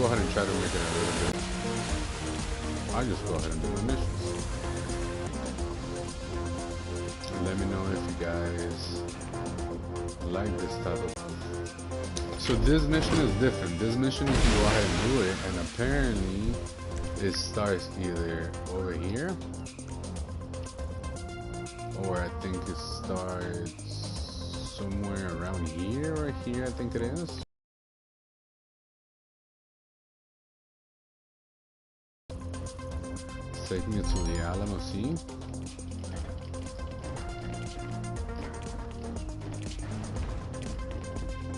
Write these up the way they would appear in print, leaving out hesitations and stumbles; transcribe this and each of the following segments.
go ahead and try to make it a little bit. I'll just go ahead and do my missions. And let me know if you guys like this type of. So this mission is different. This mission you can go ahead and do it, and apparently it starts either over here, or I think it starts somewhere around here or here, I think it is. It's taking it to the Alamo Sea.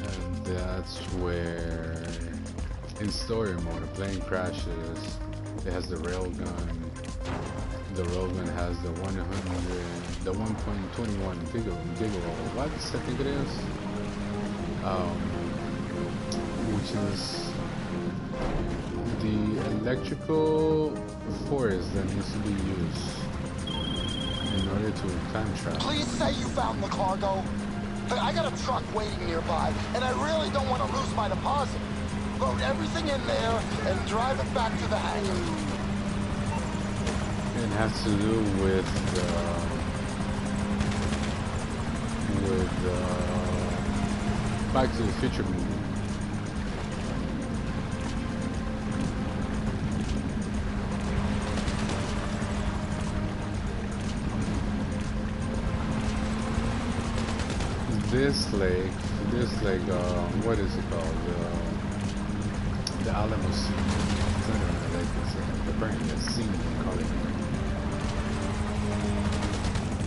And that's where, in story mode, the plane crashes. It has the railgun. The railgun has the 1.21 gigawatts, I think it is. Which is the electrical force that needs to be used in order to time travel. Please say you found the cargo. I got a truck waiting nearby, and I really don't want to lose my deposit. Load everything in there and drive it back to the hangar. It has to do with Back to the Future movie. This lake, what is it called? The Alamo Sea. It's not even a lake, it's apparently a sea, they call it.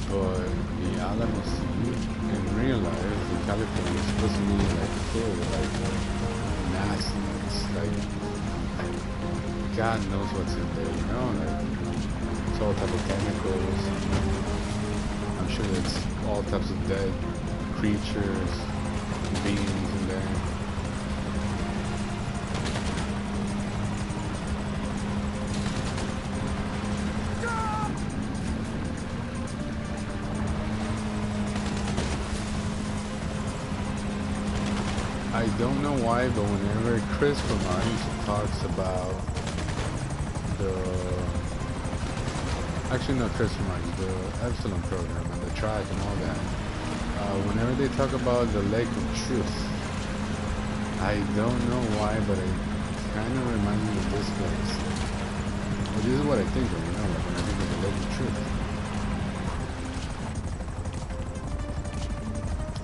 But the Alamo Sea, in real life, the California is supposed to be like full of like nastiness, like God knows what's in there, you know? Like it's all types of chemicals. I'm sure it's all types of dead creatures, beings in there. I don't know why, but whenever Kifflom talks about actually not Kifflom, the Epsilon program and the track and all that, whenever they talk about the Lake of Truth, I don't know why, but it kind of reminds me of this place. Well, this is what I think of, you know, like when I think of the Lake of Truth.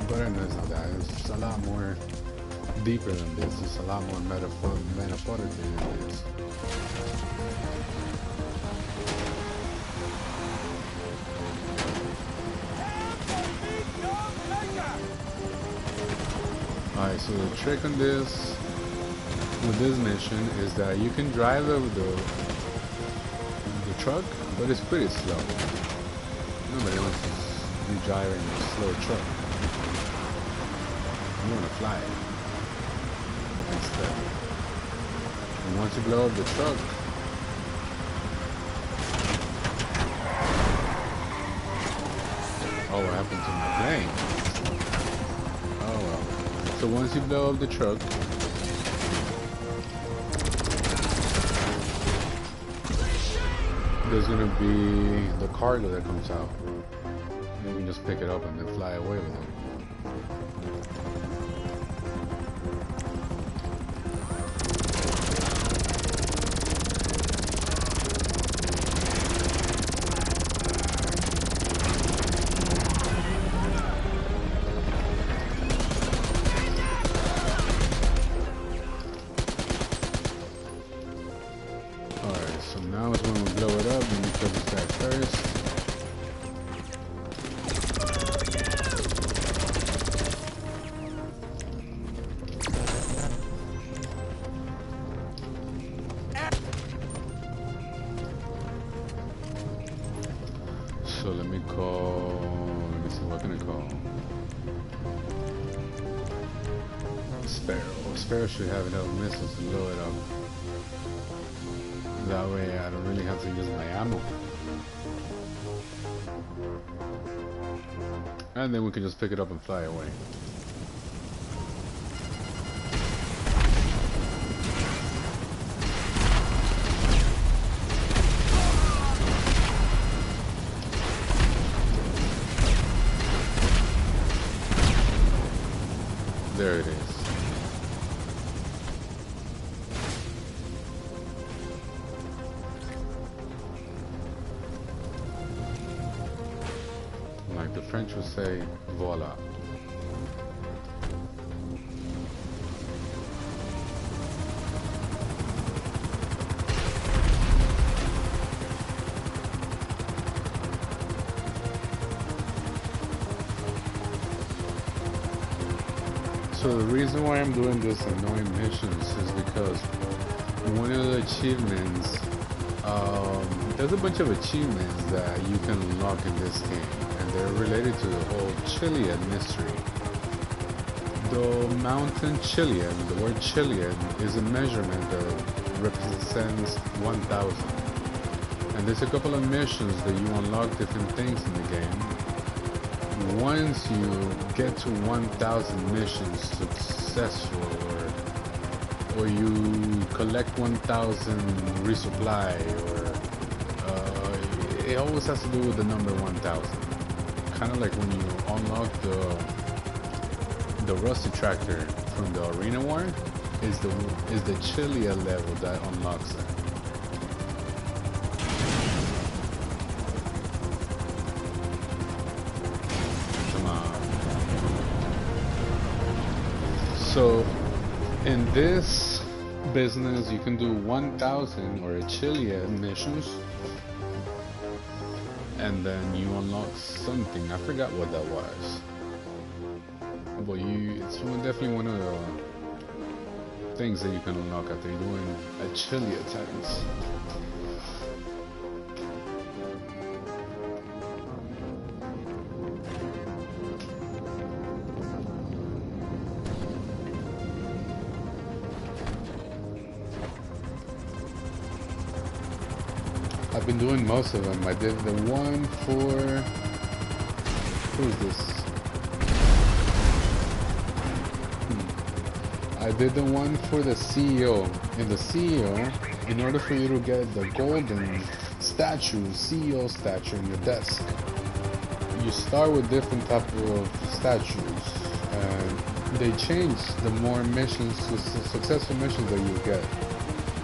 But I know it's not that. It's a lot more deeper than this. It's a lot more metaphorical than this. Alright, so the trick on this, with this mission, is that you can drive the truck, but it's pretty slow. Nobody wants to be driving a slow truck. You want to fly it instead. And once you blow up the truck, oh, what happened to my plane? Oh well. So once you blow up the truck, there's gonna be the cargo that comes out. And you can just pick it up and then fly away with it. Now is when we blow it up and we kill this guy first. So let me see, what can I call? Sparrow. Sparrow should have enough missiles to blow it up. That way I don't really have to use my ammo. And then we can just pick it up and fly away. French would say voila. So the reason why I'm doing this annoying missions is because one of the achievements, there's a bunch of achievements that you can unlock in this game, and they're related to the whole Chilean mystery. The mountain Chilean, the word Chilean, is a measurement that represents 1,000. And there's a couple of missions that you unlock different things in the game. Once you get to 1,000 missions successful, or you collect 1,000 resupply, or it always has to do with the number 1,000. Kind of like when you unlock the rusty tractor from the arena war, is the Chilia level that unlocks it. So in this business you can do 1,000 or a Chilean missions, and then you unlock something. I forgot what that was, but it's definitely one of the things that you can unlock after you're doing a Chilean times. I've been doing most of them. I did the one for... Who's this? I did the one for the CEO. In the CEO, in order for you to get the golden statue, CEO statue in your desk, you start with different type of statues. And they change the more missions, successful missions that you get.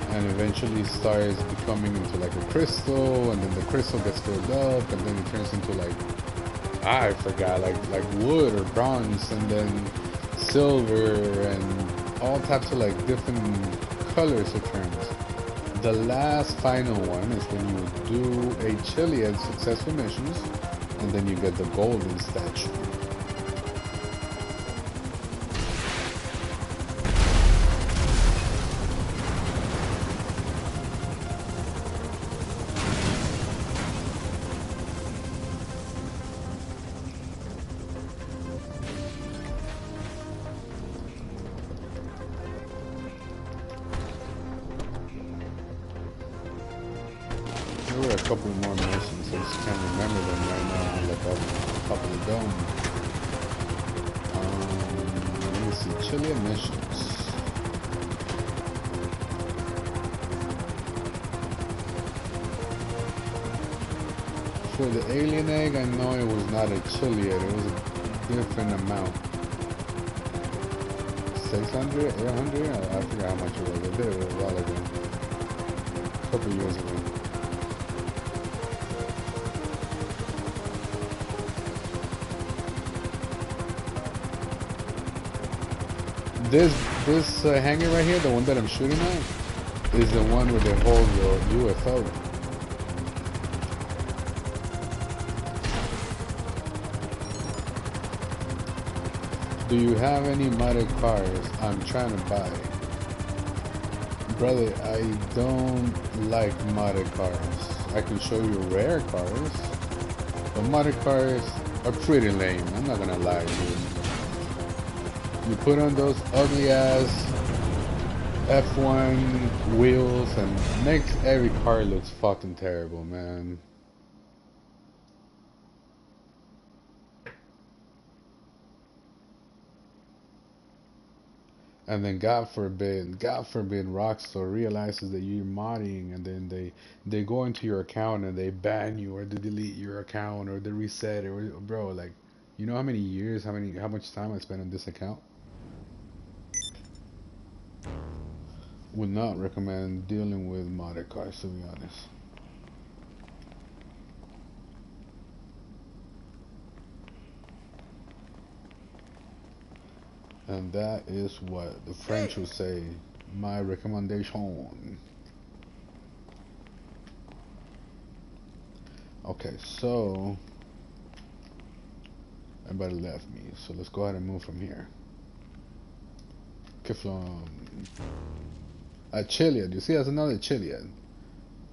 And eventually starts becoming into like a crystal, and then the crystal gets filled up, and then it turns into like, I forgot, like wood or bronze, and then silver, and all types of like different colors it turns. The last final one is when you do a Chilean successful missions, and then you get the golden statue. There were a couple more missions, I just can't remember them right now, like a couple of them. Let me see, Chilean missions. For the alien egg, I know it was not a Chilean, it was a different amount. 600, 800? I forgot how much it was. I did it a while ago. A couple years ago. This hangar right here, the one that I'm shooting at, is the one where they hold the UFO. Do you have any modded cars I'm trying to buy? Brother, I don't like modded cars. I can show you rare cars, but modded cars are pretty lame. I'm not gonna lie, dude. You put on those ugly ass F1 wheels and makes every car looks fucking terrible, man. And then God forbid Rockstar realizes that you're modding, and then they go into your account and they ban you, or they delete your account, or they reset it, or, bro, like, you know how many years, how much time I spent on this account? Would not recommend dealing with modded cars, to be honest. And that is what the French would say, my recommendation. Okay, so everybody left me, so let's go ahead and move from here. Kifflom. A Chiliad. You see, that's another Chiliad.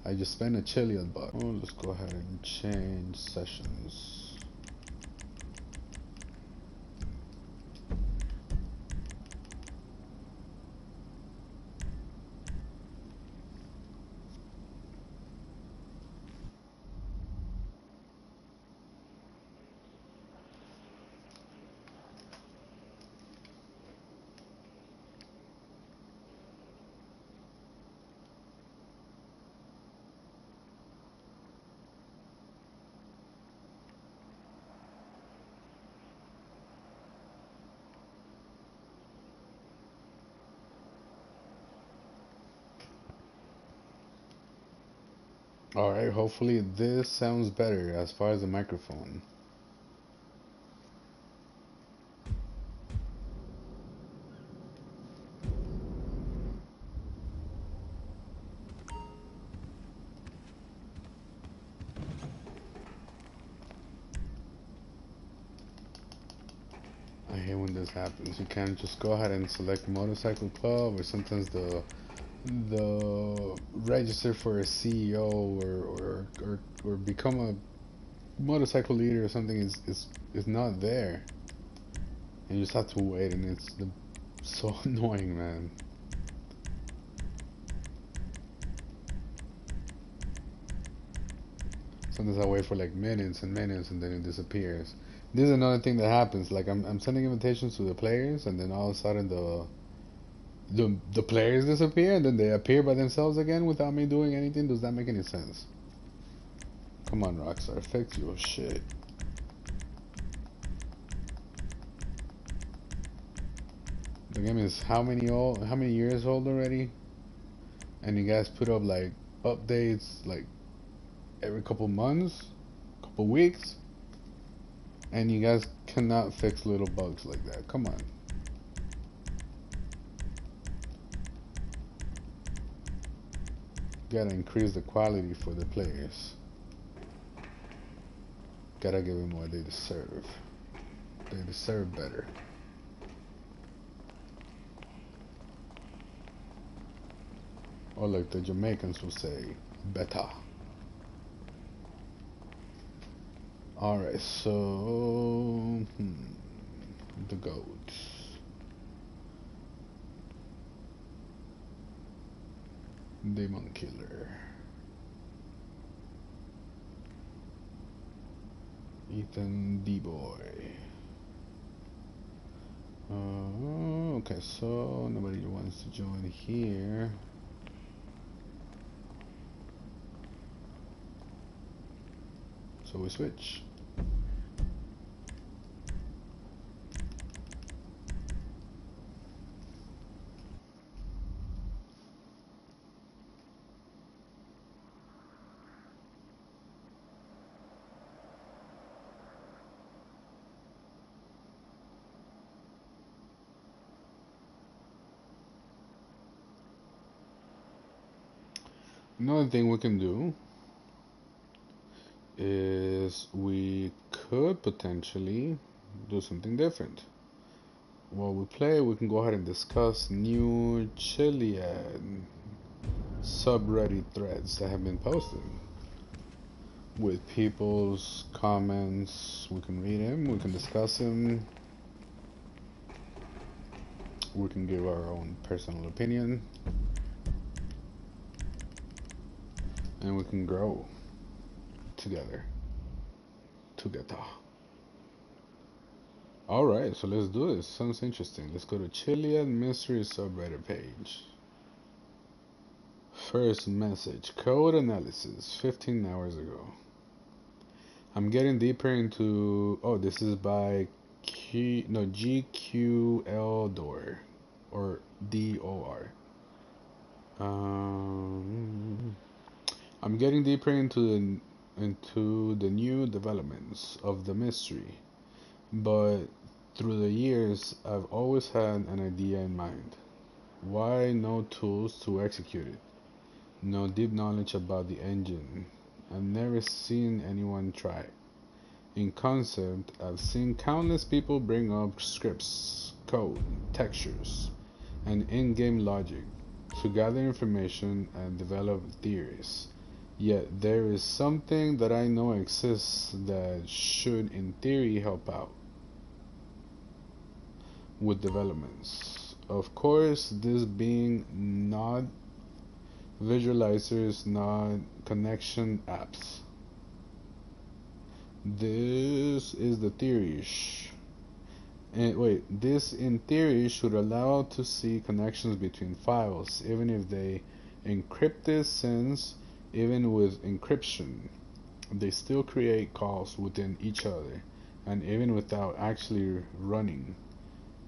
I just spent a Chiliad buck. Oh, let's go ahead and change sessions. Alright, hopefully this sounds better as far as the microphone. I hate when this happens. You can't just go ahead and select motorcycle club, or sometimes the register for a CEO or become a motorcycle leader or something is not there, and you just have to wait, and so annoying, man. Sometimes I wait for like minutes and minutes, and then it disappears. This is another thing that happens. Like I'm sending invitations to the players, and then all of a sudden the players disappear, and then they appear by themselves again without me doing anything. Does that make any sense? Come on, Rockstar, fix your shit. The game is how many years old already? And you guys put up like updates like every couple months, couple weeks, and you guys cannot fix little bugs like that. Come on. Gotta increase the quality for the players. Gotta give them what they deserve. They deserve better. Or like the Jamaicans will say, better. Alright, so the goats. Demon Killer. Ethan D-Boy. Okay, so nobody wants to join here. So we switch. Another thing we can do is we could potentially do something different. While we play, we can go ahead and discuss new Chilean subreddit threads that have been posted with people's comments. We can read them, we can discuss them, we can give our own personal opinion, and we can grow together. Alright, so let's do this. Sounds interesting. Let's go to Chilean Mystery subreddit page. First message. Code analysis 15 hours ago. I'm getting deeper into... Oh, this is by GQL Door. Or DOR. I'm getting deeper into the new developments of the mystery, but Through the years, I've always had an idea in mind. Why no tools to execute it? No deep knowledge about the engine. I've never seen anyone try. In concept, I've seen countless people bring up scripts, code, textures, and in-game logic to gather information and develop theories. Yet there is something that I know exists that should in theory help out with developments. Of course, this being not visualizers, not connection apps. This is the theory. And wait, this in theory should allow to see connections between files, even if they encrypted since even with encryption, they still create calls within each other, and even without actually running.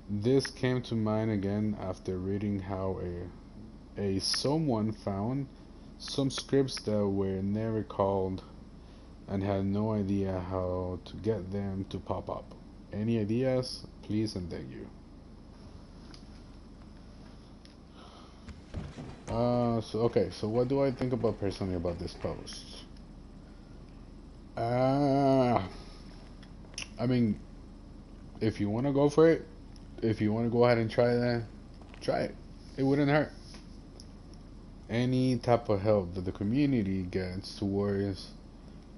This came to mind again after reading how a someone found some scripts that were never called and had no idea how to get them to pop up. Any ideas? Please and thank you. So what do I think about personally about this post? Uh, I mean, if you want to go for it, if you want to go ahead and try that, try it. It wouldn't hurt. Any type of help that the community gets towards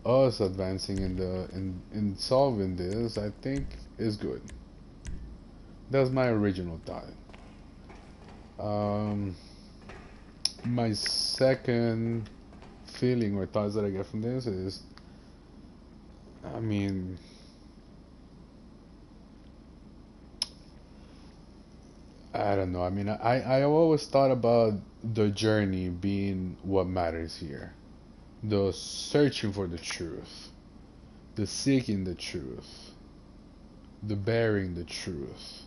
us advancing in solving this, I think is good. That's my original thought. Um, my second feeling or thoughts that I get from this is, I mean, I don't know. I mean, I always thought about the journey being what matters here. The searching for the truth, the seeking the truth, the bearing the truth,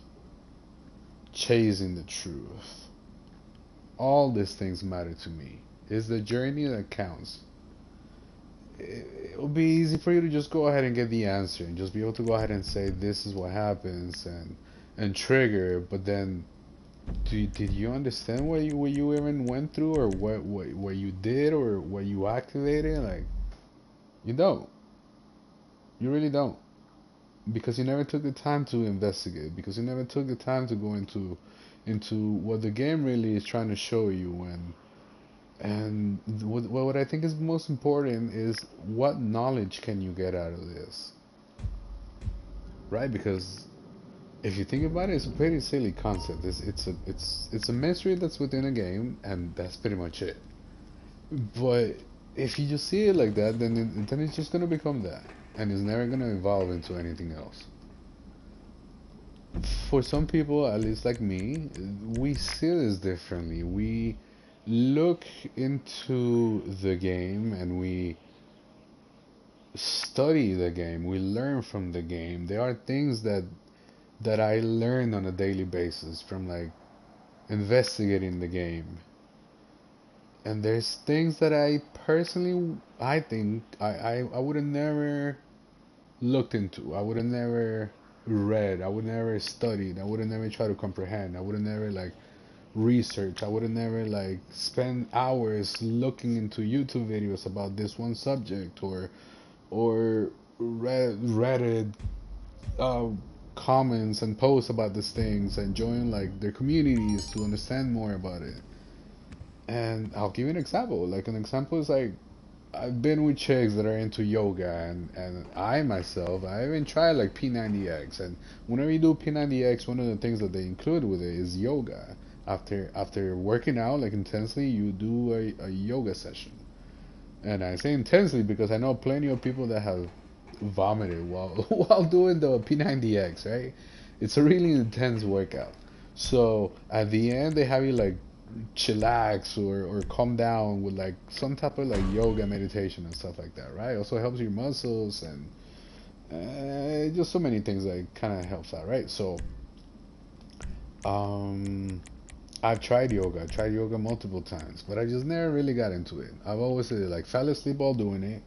chasing the truth. All these things matter to me. It's the journey that counts. It'll be easy for you to just go ahead and get the answer and just be able to go ahead and say this is what happens and trigger, but then did you understand what you even went through or what you did or what you activated? Like, you don't. You really don't. Because you never took the time to investigate, because you never took the time to go into what the game really is trying to show you. And what I think is most important is what knowledge can you get out of this, right? Because if you think about it, it's a pretty silly concept. It's a mystery that's within a game, and that's pretty much it. But if you just see it like that, then it's just gonna become that, and it's never gonna evolve into anything else. For some people, at least like me, we see this differently. We look into the game and we study the game. We learn from the game. There are things that I learn on a daily basis from like investigating the game. And there's things that I personally I think I would have never looked into. I would have never read. I would never studied. I would have never tried to comprehend. I would have never like research. I would have never like spent hours looking into YouTube videos about this one subject or read Reddit uh, comments and posts about these things and join like their communities to understand more about it. And I'll give you an example. Like an example is like I've been with chicks that are into yoga and I myself I even tried like P90X, and whenever you do P90X one of the things that they include with it is yoga. After working out like intensely you do a yoga session. And I say intensely because I know plenty of people that have vomited while while doing the P90X, right? It's a really intense workout. So at the end they have you like chillax or calm down with like some type of like yoga meditation and stuff like that, right? Also helps your muscles and just so many things that kind of helps out, right? So um I've tried yoga multiple times, but I just never really got into it. I've always like fell asleep while doing it,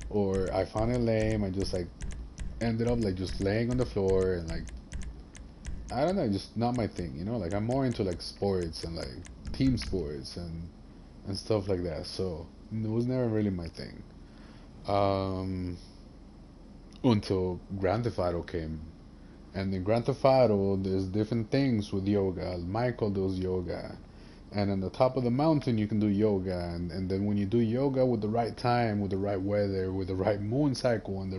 or I found it lame. I just like ended up like just laying on the floor and like I don't know, just not my thing, you know. Like I'm more into like sports and like team sports and stuff like that. So it was never really my thing. Um, until Grand Theft Auto came, and in Grand Theft Auto, there's different things with yoga. Michael does yoga, and on the top of the mountain you can do yoga, and then when you do yoga with the right time, with the right weather, with the right moon cycle, and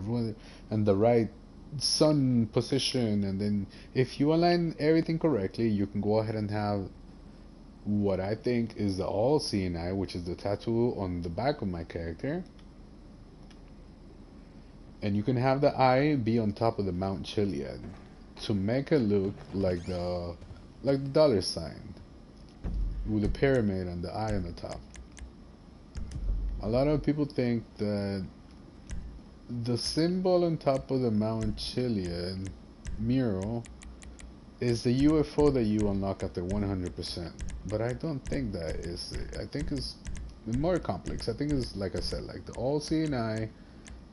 the right sun position, and then if you align everything correctly, you can go ahead and have what I think is the all-seeing eye, which is the tattoo on the back of my character. And you can have the eye be on top of the Mount Chiliad to make it look like the dollar sign with a pyramid and the eye on the top. A lot of people think that the symbol on top of the Mount Chiliad mural is the UFO that you unlock after 100%. But I don't think that is it. I think it's more complex. I think it's, like I said, like the all-seeing eye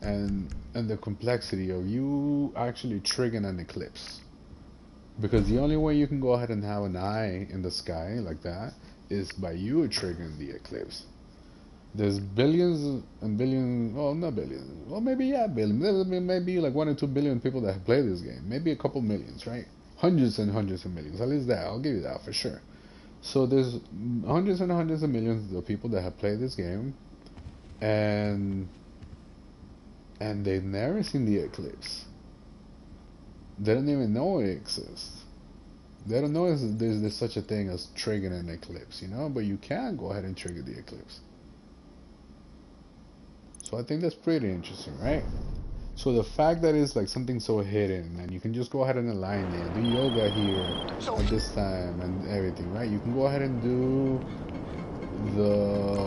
and the complexity of you actually triggering an eclipse. Because the only way you can go ahead and have an eye in the sky like that is by you triggering the eclipse. There's billions and billions, well, not billions, well, maybe, yeah, billions. There may be like 1 or 2 billion people that have played this game. Maybe a couple millions, right? Hundreds and hundreds of millions. At least that, I'll give you that for sure. So there's hundreds and hundreds of millions of people that have played this game, and they've never seen the eclipse. They don't even know it exists. They don't know there's such a thing as triggering an eclipse, you know? But you can go ahead and trigger the eclipse. So I think that's pretty interesting, right? So the fact that it's like something so hidden, and you can just go ahead and align it, do yoga here at this time and everything, right? You can go ahead and do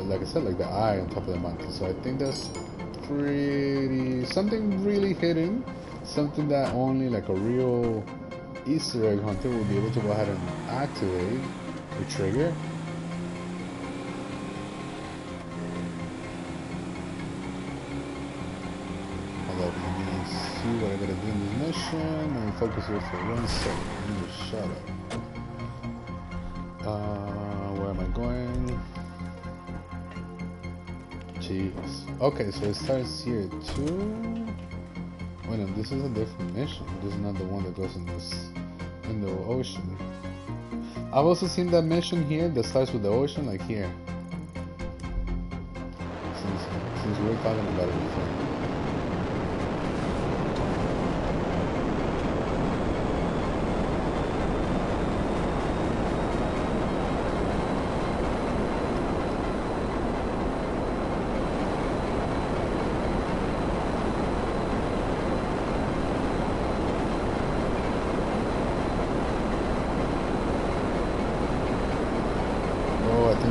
like I said, like the eye on top of the mountain. So I think that's something really hidden, something that only like a real Easter egg hunter will be able to go ahead and activate the trigger. Let me see what I gotta do in this mission. Let me focus here for 1 second. Let me just shut up. Where am I going? Jeez. Okay, so it starts here too. Wait, no, this is a different mission. This is not the one that goes in the ocean. I've also seen that mission here that starts with the ocean, like here. Since we were talking about it before.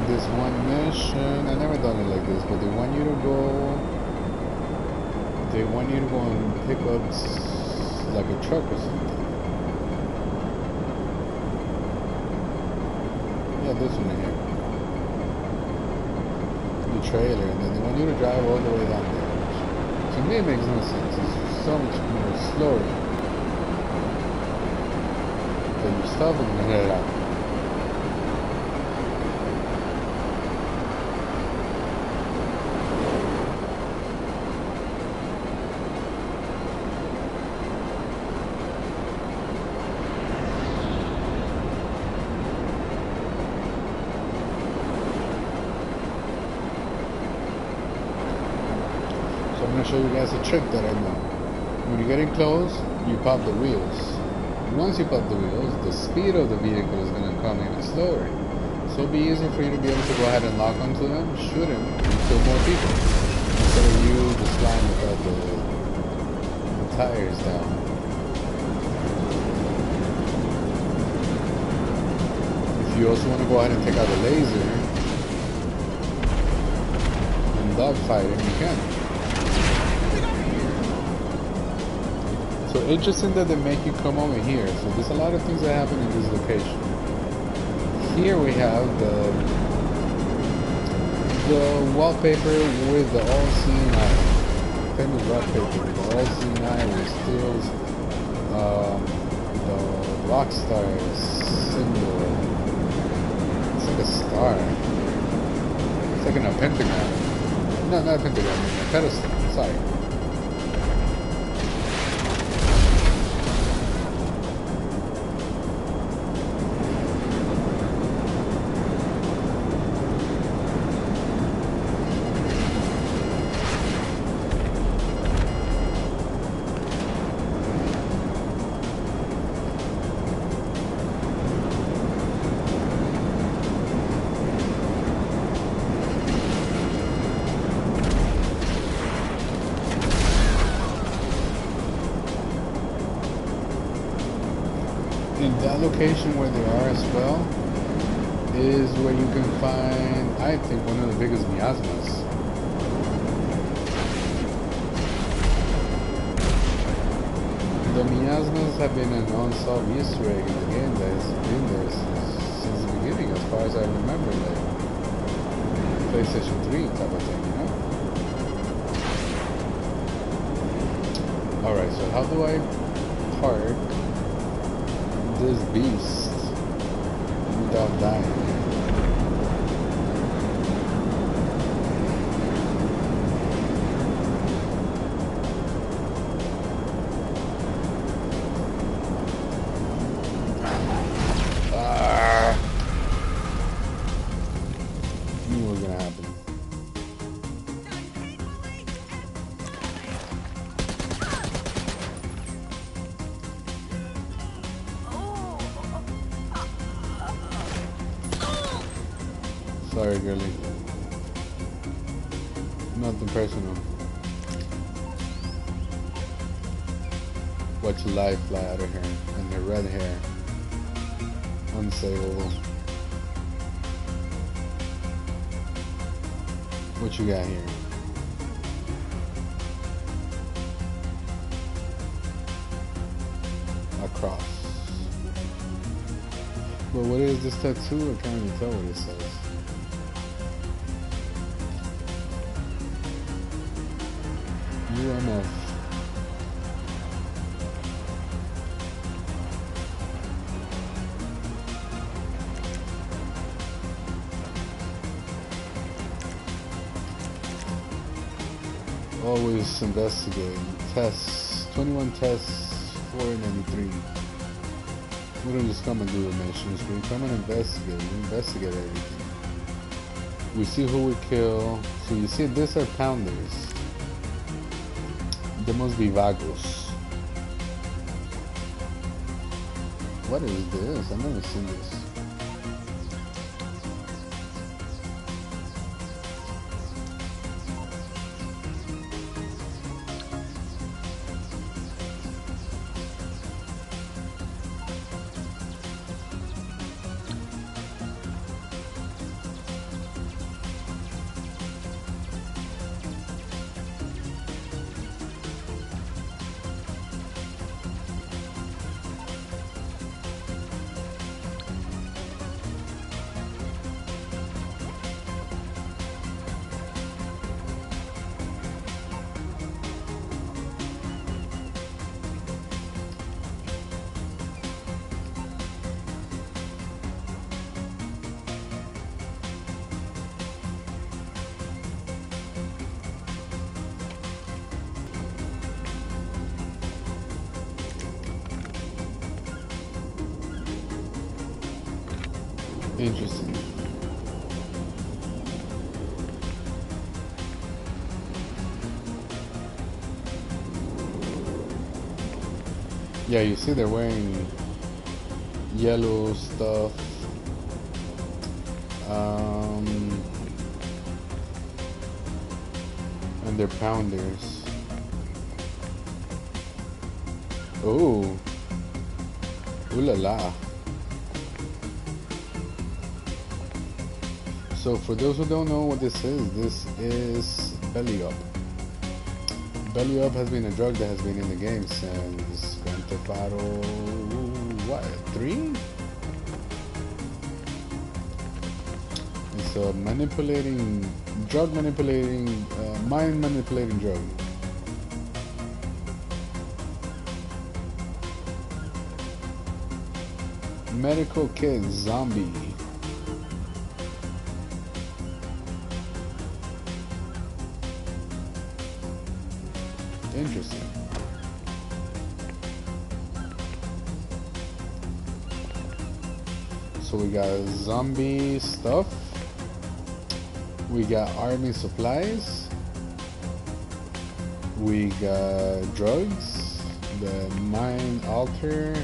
This one mission, I never done it like this, but they want you to go and pick up like a truck or something. Yeah, this one here. The trailer, and then they want you to drive all the way down there. Which, to me, it makes no sense. It's so much more slower. But you stop and you head out. I'm going to show you guys a trick that I know. When you get in close, you pop the wheels. Once you pop the wheels, the speed of the vehicle is going to come even slower. So it'll be easier for you to be able to go ahead and lock onto them, shoot them, and kill more people. Instead of you just flying without the tires down. If you also want to go ahead and take out the laser and dogfight it, you can. So interesting that they make you come over here. So there's a lot of things that happen in this location. Here we have the wallpaper with the all-seeing eye. Famous wallpaper with the all-seeing eye with stills The Rockstar symbol. It's like a star. It's like in a pentagram. No, not a pentagram, a pedestal. Sorry. In that location where they are as well is where you can find, I think, one of the biggest miasmas. The miasmas have been an unsolved Easter egg in the game that has been there since the beginning, as far as I remember, like PlayStation 3 type of thing, you know? Alright, so how do I park this beast without dying? Knew what was gonna happen. Sorry, girlie. Nothing personal. Watch your life fly out of her and her red hair. Unsavable. What you got here? A cross. But what is this tattoo? I can't even tell what it says. UMF. Always investigating. Tests. 21 tests, 493. We don't just come and do the missions. We come and investigate. We investigate everything. We see who we kill. So you see, these are pounders. They must be vagos. What is this? I've never seen this. Interesting. Yeah, you see they're wearing yellow stuff. And they're pounders. Oh. Ooh la la. So for those who don't know what this is Belly Up. Belly Up has been a drug that has been in the game since Grand Theft Auto, what, 3? It's a mind manipulating drug. Medical kit zombie. Interesting. So we got zombie stuff. We got army supplies. We got drugs. The mind alter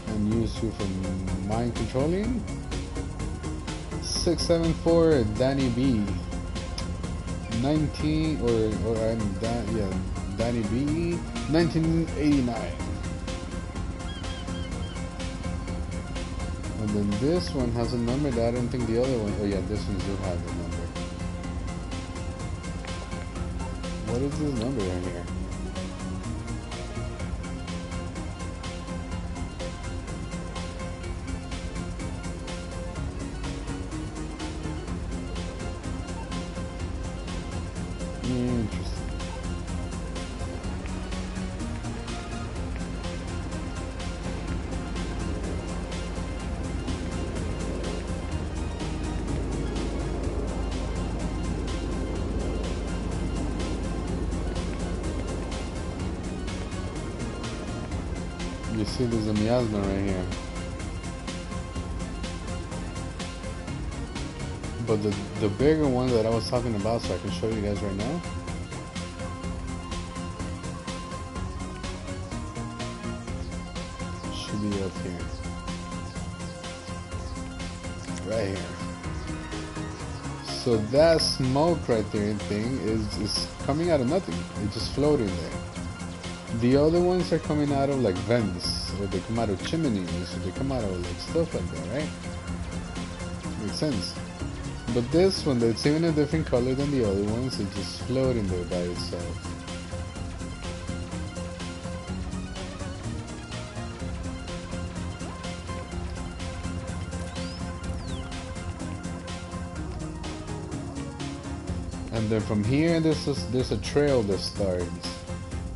and used to for mind controlling. 674 Danny B. 19 Danny B. 1989. And then this one has a number that I don't think the other one. Oh yeah, this one do have a number. What is this number right here? Interesting. You see there's a miasma right here. But the bigger one that I was talking about, so I can show you guys right now. Should be up here. Right here. So that smoke right there thing is coming out of nothing. It's just floating there. The other ones are coming out of like vents, or they come out of chimneys, or they come out of like stuff like that, right? Makes sense. But this one, that's even a different color than the other ones, it's just floating there by itself. And then from here, there's a trail that starts.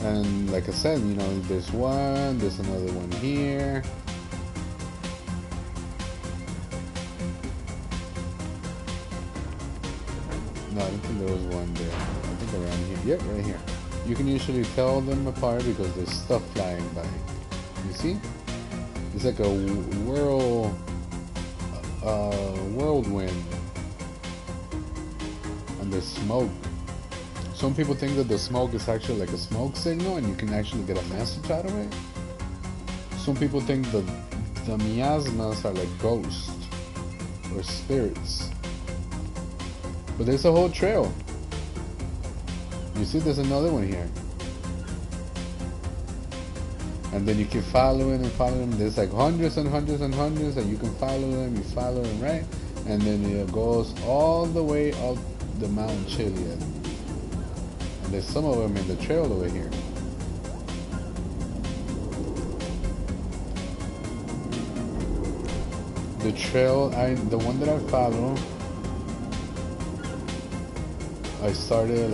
And like I said, you know, there's one, there's another one here. No, I don't think there was one there. I think around here. Yep, right here. You can usually tell them apart because there's stuff flying by. You see? It's like a whirlwind. And there's smoke. Some people think that the smoke is actually like a smoke signal and you can actually get a message out of it. Some people think that the miasmas are like ghosts or spirits. But there's a whole trail. You see there's another one here. And then you keep following and following. There's like hundreds and hundreds and hundreds and you can follow them, you follow them, right? And then it goes all the way up the Mount Chiliad. There's some of them in the trail over here. The trail, the one that I follow, I started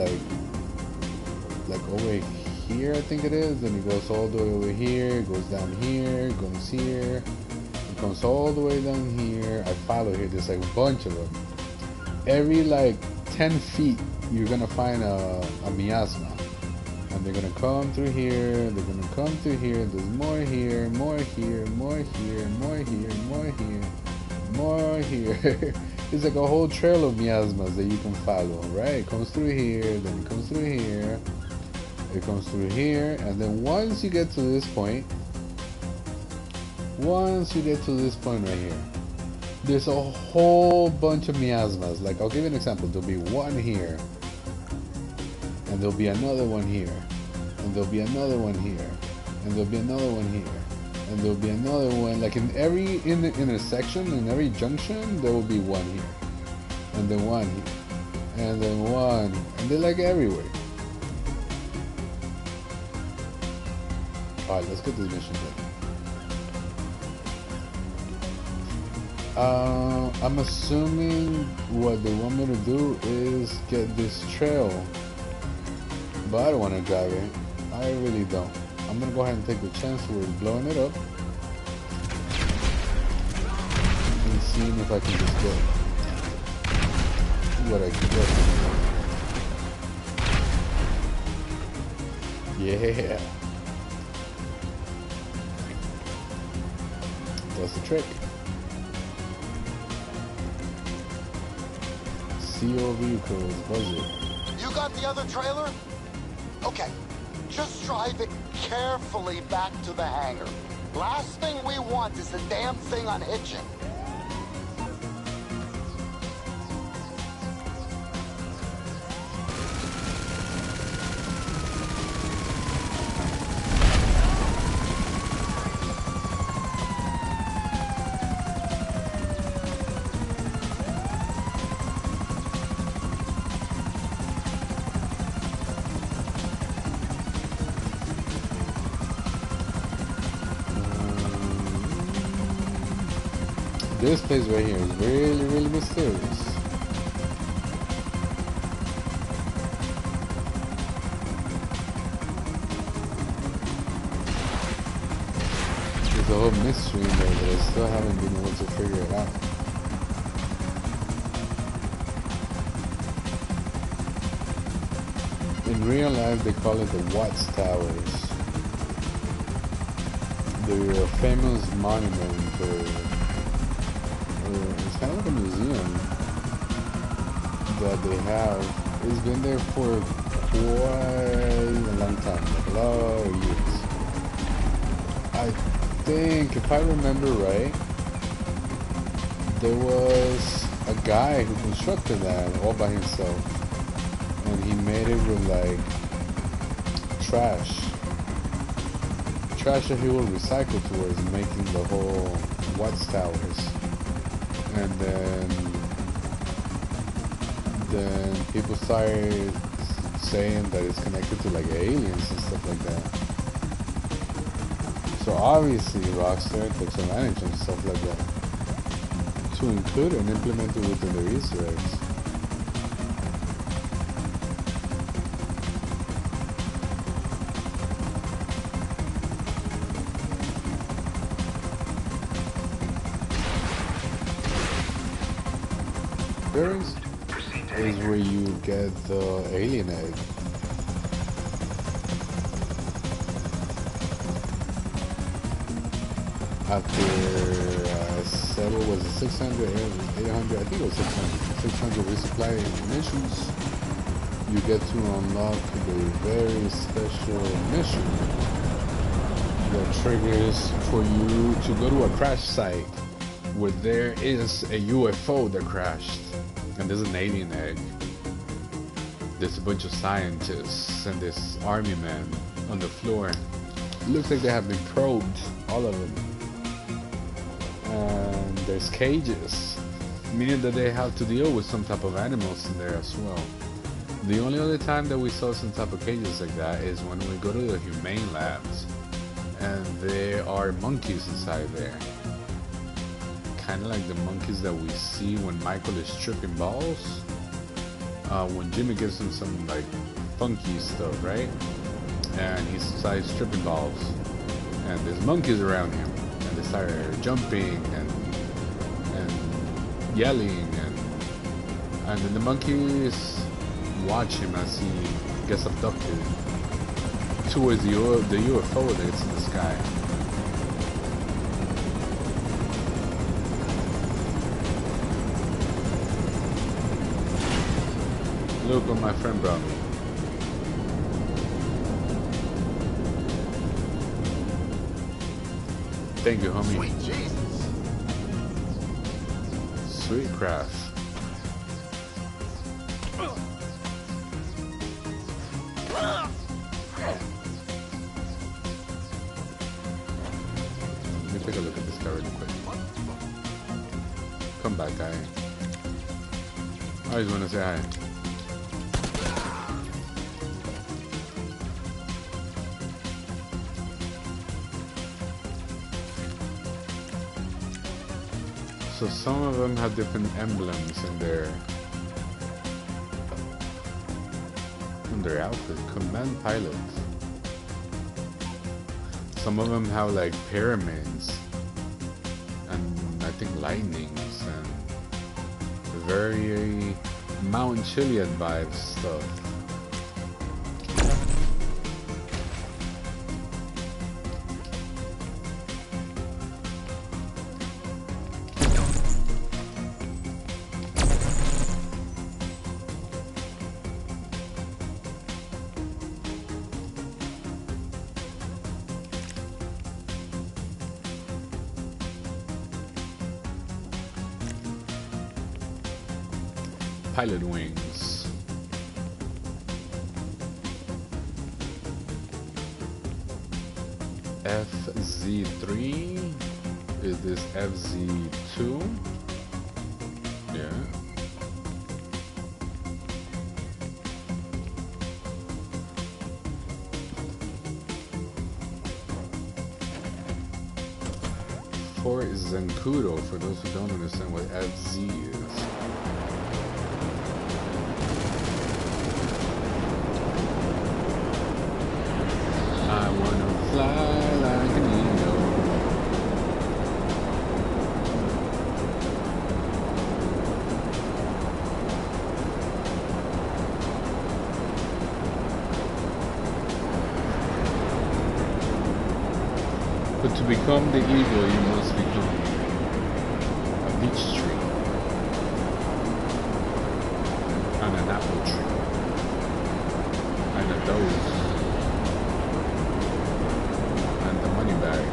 like over here, I think it is. Then it goes all the way over here, it goes down here, it goes here, it comes all the way down here. I follow here. There's like a bunch of them. Every like 10 feet. You're gonna find a miasma, and they're gonna come through here, they're gonna come through here, there's more here, more here, more here, more here, more here, more here. It's like a whole trail of miasmas that you can follow, right? It comes through here, then it comes through here, it comes through here, and then once you get to this point right here, there's a whole bunch of miasmas. Like, I'll give you an example. There'll be one here, and there'll be another one here, and there'll be another one here, and there'll be another one here, and there'll be another one. Like in every intersection, in every junction, there will be one here, and then one here, and then one, and they're like everywhere. Alright, let's get this mission done. I'm assuming what they want me to do is get this trail, but I don't want to drive it. I really don't. I'm gonna go ahead and take the chance we're blowing it up. seeing if I can just get what I can get. Yeah. That's the trick. CO vehicles, was it? You got the other trailer? Okay. Just drive it carefully back to the hangar. Last thing we want is the damn thing unhitching. This place right here is really, really mysterious. There's a whole mystery in there, but I still haven't been able to figure it out. In real life, they call it the Watts Towers. They're a famous monument for... it's kind of like a museum that they have. It's been there for quite a long time, like a lot of years. I think, if I remember right, there was a guy who constructed that all by himself, and he made it with like trash that he will recycle towards making the whole Watts Towers. And then people started saying that it's connected to like aliens and stuff like that. So obviously Rockstar takes advantage and stuff like that to include and implement it within their Easter eggs. Is where you get the alien egg. After settle was it 600, 800, I think it was 600 resupply missions, you get to unlock the very special mission that triggers for you to go to a crash site where there is a UFO that crashed. And there's an alien egg. There's a bunch of scientists and this army man on the floor. It looks like they have been probed, all of them. And there's cages, meaning that they have to deal with some type of animals in there as well. The only other time that we saw some type of cages like that is when we go to the humane labs, and there are monkeys inside there. Kind of like the monkeys that we see when Michael is tripping balls. When Jimmy gives him some like funky stuff, right? And he starts tripping balls, and there's monkeys around him, and they start jumping and yelling, and then the monkeys watch him as he gets abducted towards the UFO that's in the sky. Look what my friend brought me. Thank you, homie. Sweet Jesus. Sweet craft. Let me take a look at this guy really quick. Come back, guy. I just want to say hi. So some of them have different emblems in their outfit. Command pilots. Some of them have like pyramids and I think lightnings very Mount Chiliad vibe stuff. Pilot wings. FZ3. Is this FZ2? Yeah. Fort Zancudo, for those who don't understand what FZ is. I wanna fly like an eagle. But to become the eagle, you must become a beech tree and an apple tree and a dove. Bag.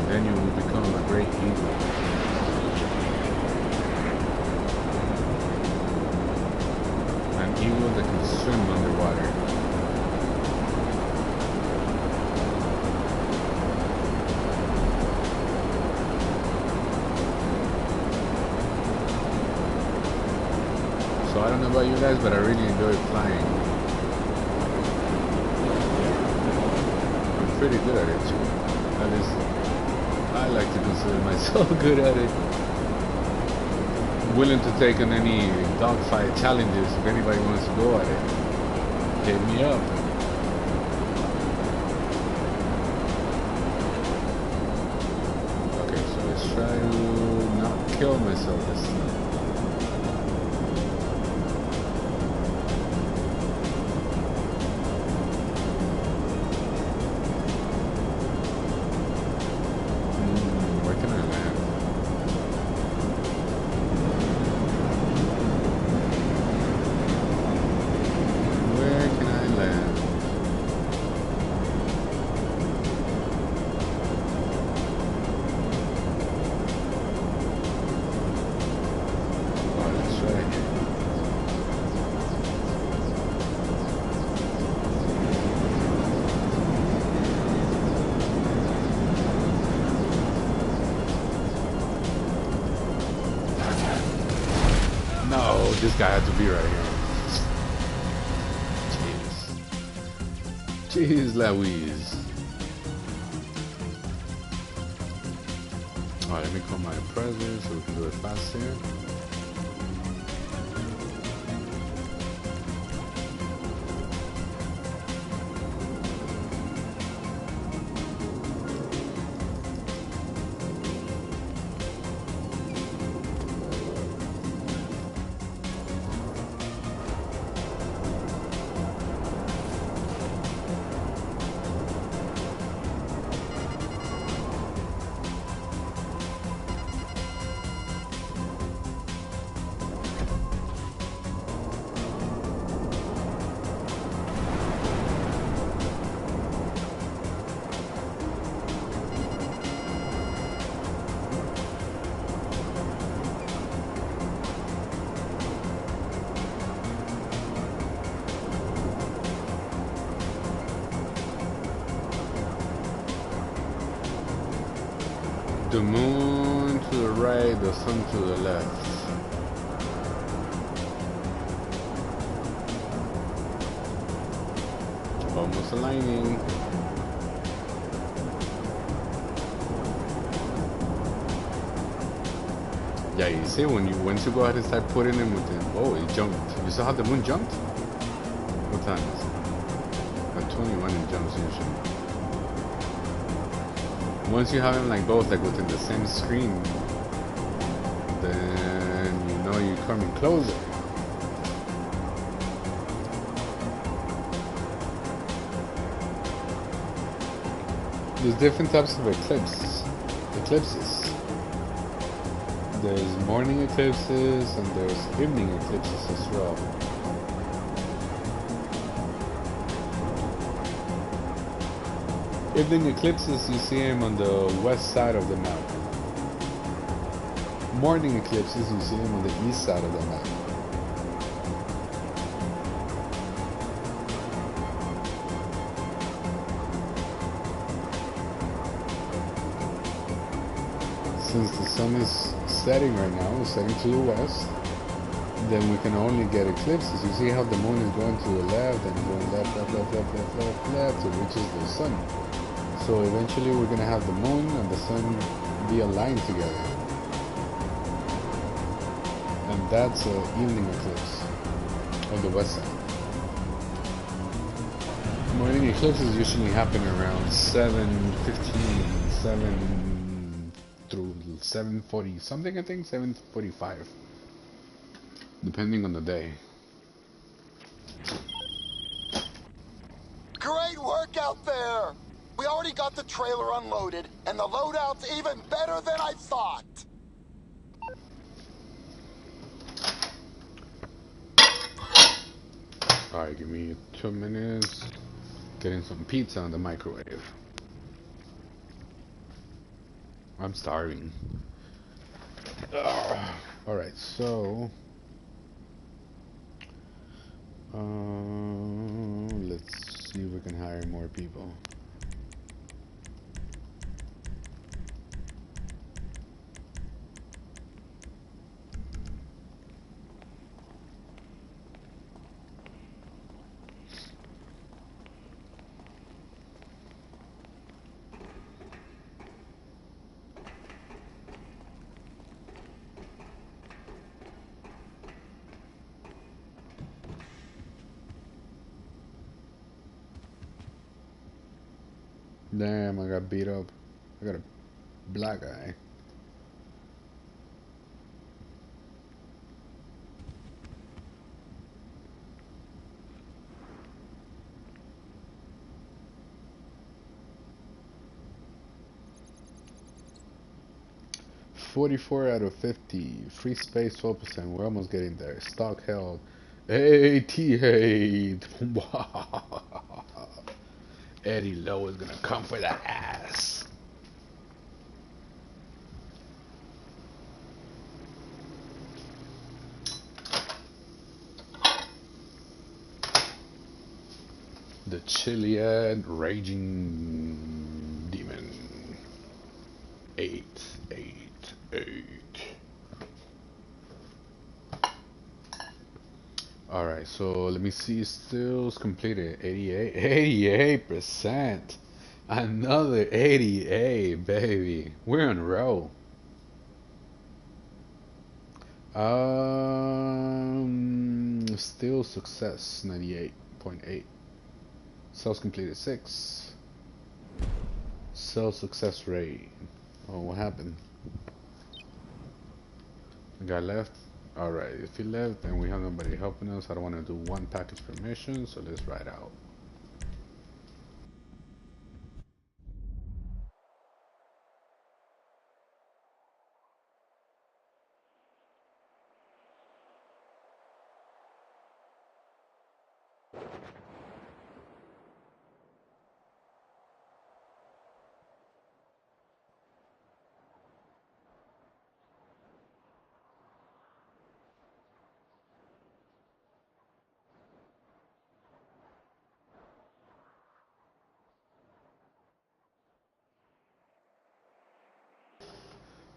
Then you will become a great eagle. An eagle that can swim underwater. So I don't know about you guys, but I really enjoy flying. Pretty good at it too. At least I like to consider myself good at it. Willing to take on any dogfight challenges if anybody wants to go at it. Hit me up. Okay, so let's try to not kill myself this time. This guy had to be right here. Jeez. Jeez Louise. Alright, let me call my present so we can do it fast here. The moon to the right, the sun to the left. Almost aligning. Yeah, you see once you go ahead and start putting in with it. Oh, it jumped. You saw how the moon jumped? What time is it? At 21 it jumps usually. Once you have them like both like within the same screen, then you know you're coming closer. There's different types of eclipses. There's morning eclipses and there's evening eclipses as well. Evening eclipses, you see them on the west side of the map. Morning eclipses, you see them on the east side of the map. Since the sun is setting right now, it's setting to the west, then we can only get eclipses. You see how the moon is going to the left and going left, till it reaches the sun. So eventually we're going to have the moon and the sun be aligned together. And that's an evening eclipse on the west side. Morning eclipses usually happen around 7:15, 7 through 7:40 something, I think 7:45, depending on the day. Great work out there! We already got the trailer unloaded, and the loadout's even better than I thought! Alright, give me 2 minutes. Getting some pizza in the microwave. I'm starving. Alright, so let's see if we can hire more people. Damn, I got beat up. I got a black eye. $44 out of 50. Free space 12%. We're almost getting there. Stock held 88. Eddie Lowe is gonna come for that ass. The Chilean Raging Demon. 888. Alright, so let me see. Stills completed 88%. Another 88, baby. We're on a roll. Still success 98.8. Sales completed 6. Sales success rate. Oh, what happened? The guy left. Alright, if he left and we have nobody helping us, I don't want to do one package per mission, so let's ride out.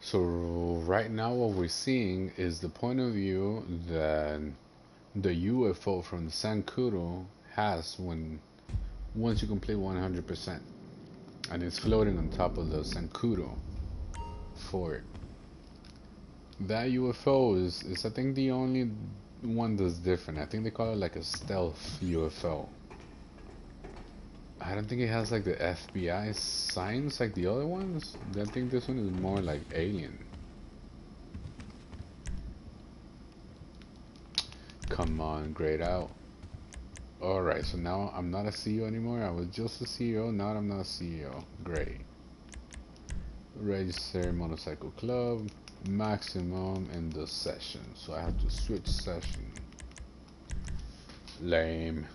So right now what we're seeing is the point of view that the UFO from the Sankudo has once you complete 100%, and it's floating on top of the Sankudo fort. That UFO is I think the only one that's different. I think they call it like a stealth UFO. I don't think it has like the FBI signs like the other ones. I think this one is more like alien. Come on, grayed out. Alright, so now I'm not a CEO anymore. I was just a CEO. Now I'm not a CEO. Great. Register motorcycle club. Maximum in the session. So I have to switch session. Lame.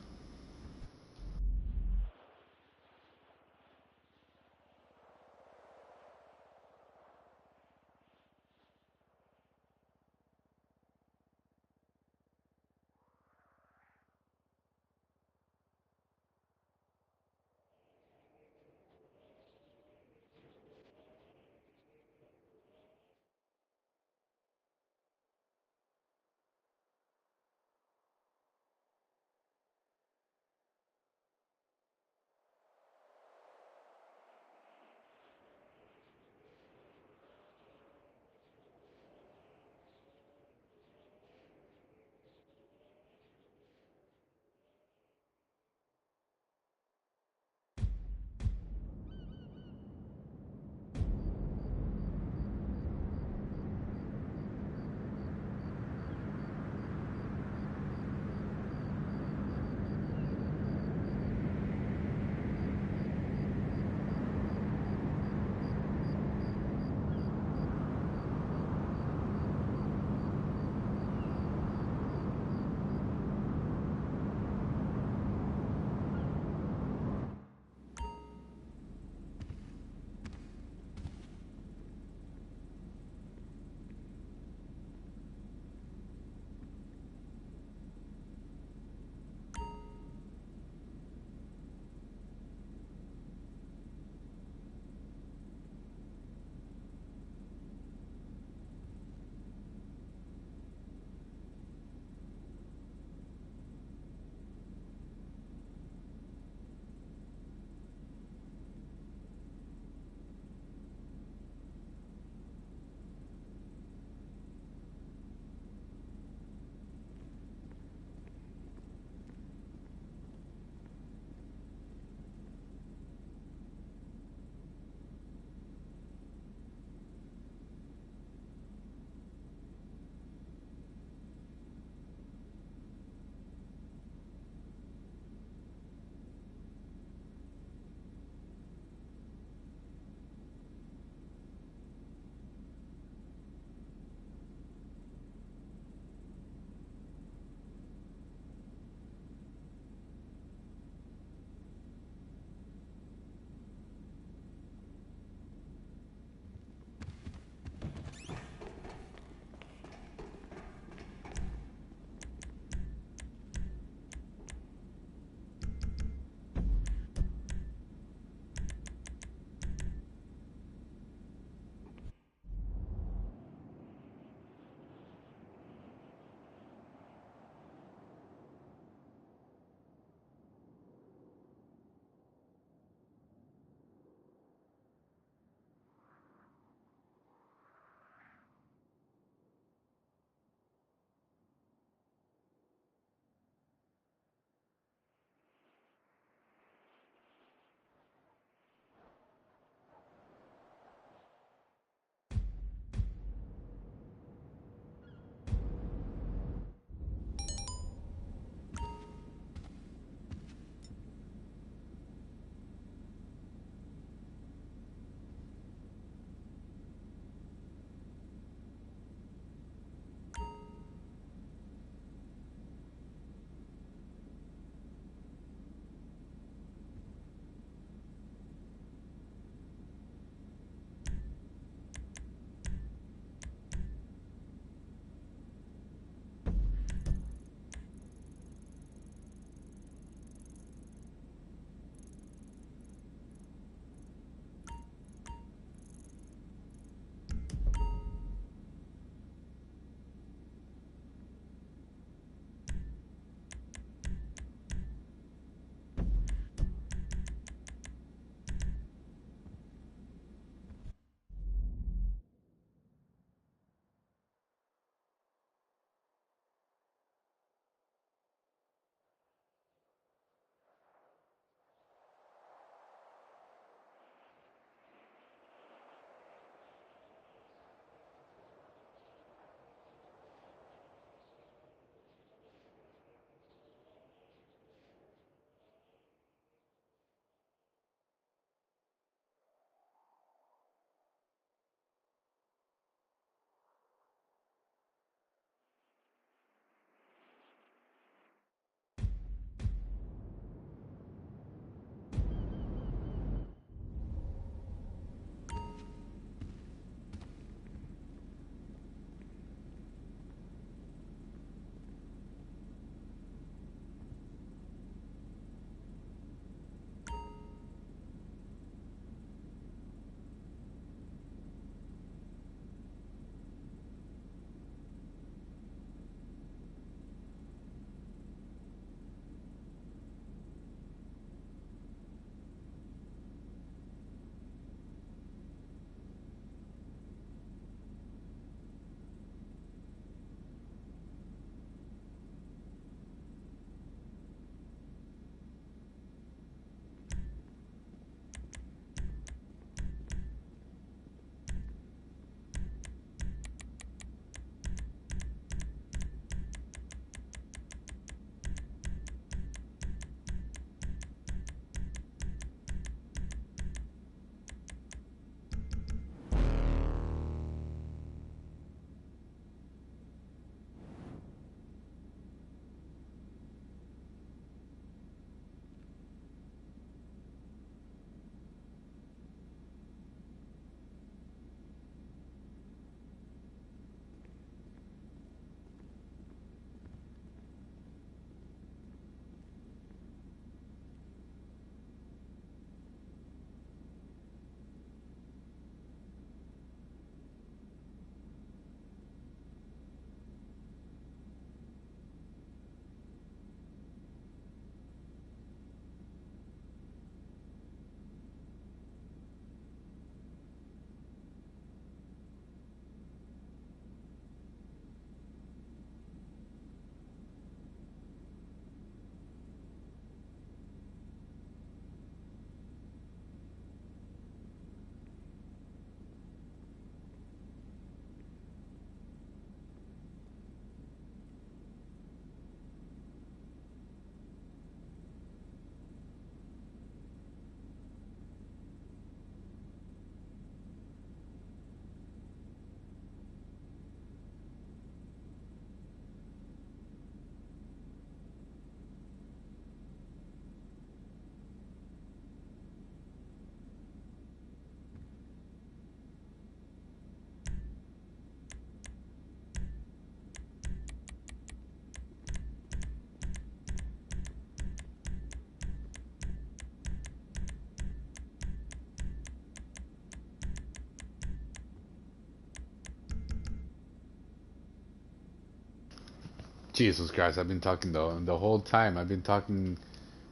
Jesus Christ, I've been talking the whole time. I've been talking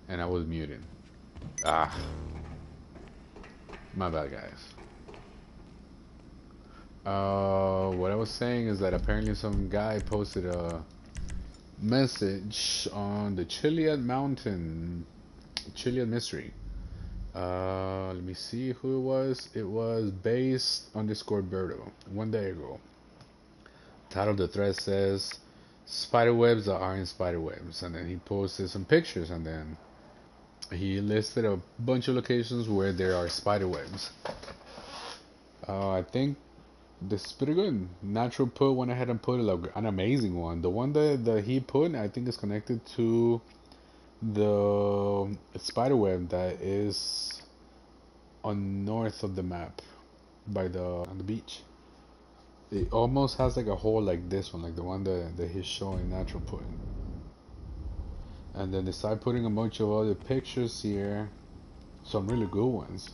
and I was muted. Ah, my bad, guys. What I was saying is that apparently some guy posted a message on the Chilean Mountain, Chilean Mystery. Let me see who it was. It was based underscore Berto 1 day ago. Title of the thread says spider webs that aren't spider webs, and then he posted some pictures, and then he listed a bunch of locations where there are spider webs. I think this is pretty good. Natural put went ahead and put like an amazing one. The one that he put, I think, is connected to the spider web that is on north of the map by the on the beach. It almost has like a hole like this one, like the one that he's showing natural put. And then they start putting a bunch of other pictures here, some really good ones.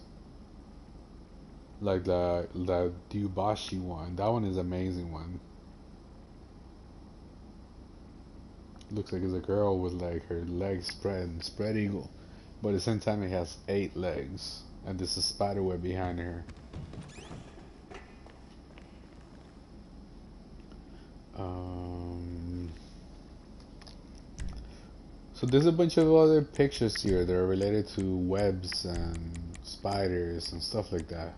Like the Dubashi one. That one is an amazing one. Looks like it's a girl with like her legs spread eagle. But at the same time it has 8 legs. And there's a spider web behind her. So there's a bunch of other pictures here that are related to webs and spiders and stuff like that.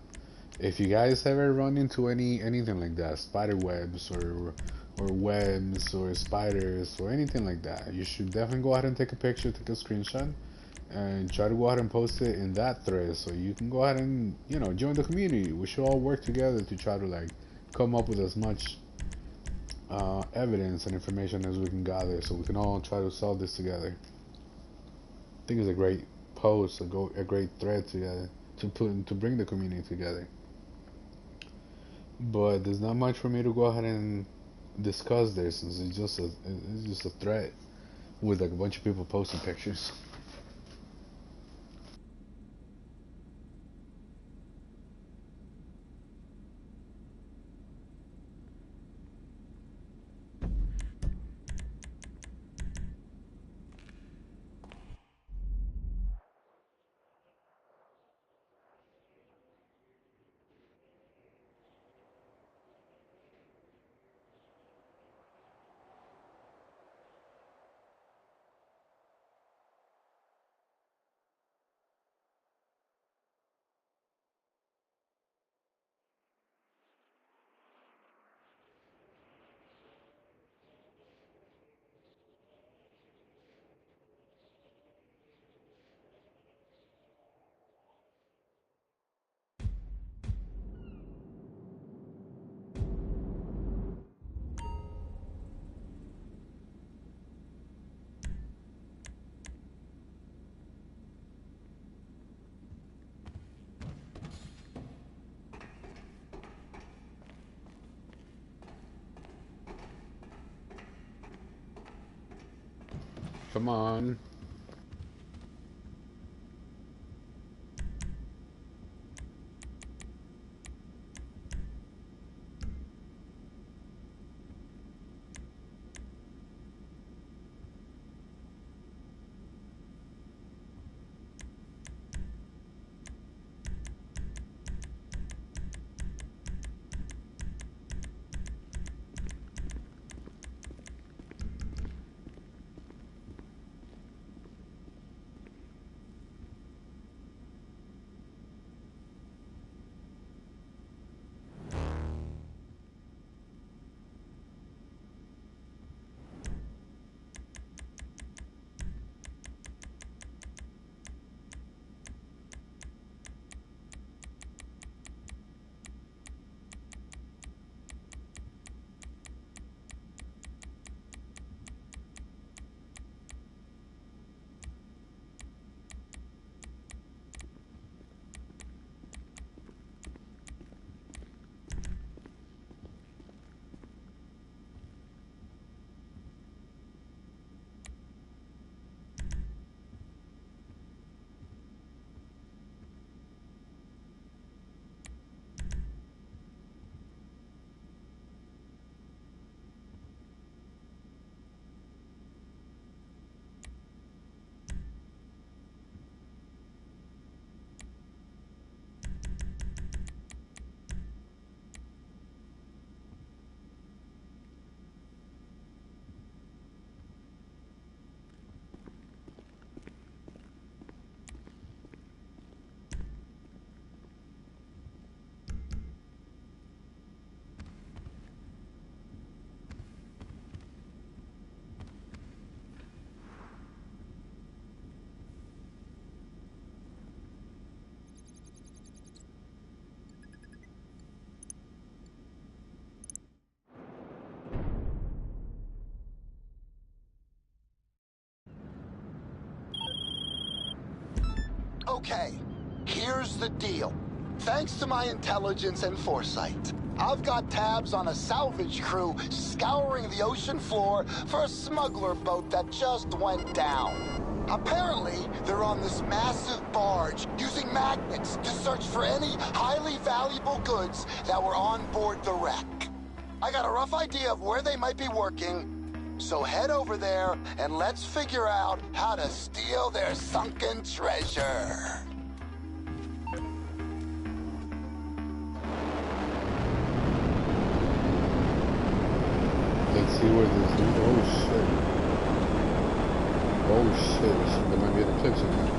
If you guys ever run into anything like that, spider webs or webs or spiders or anything like that, you should definitely go ahead and take a picture, take a screenshot, and try to go ahead and post it in that thread so you can go ahead and join the community. We should all work together to try to like come up with as much evidence and information as we can gather so we can all try to solve this together. I think it's a great post, a great thread together to bring the community together. But there's not much for me to go ahead and discuss this since it's just a thread with like a bunch of people posting pictures. Come on. Okay, here's the deal. Thanks to my intelligence and foresight, I've got tabs on a salvage crew scouring the ocean floor for a smuggler boat that just went down. Apparently, they're on this massive barge using magnets to search for any highly valuable goods that were on board the wreck. I got a rough idea of where they might be working, so head over there and let's figure out how to steal their sunken treasure. Let's see where this is. Oh shit. Oh shit. There might be an eclipse in there.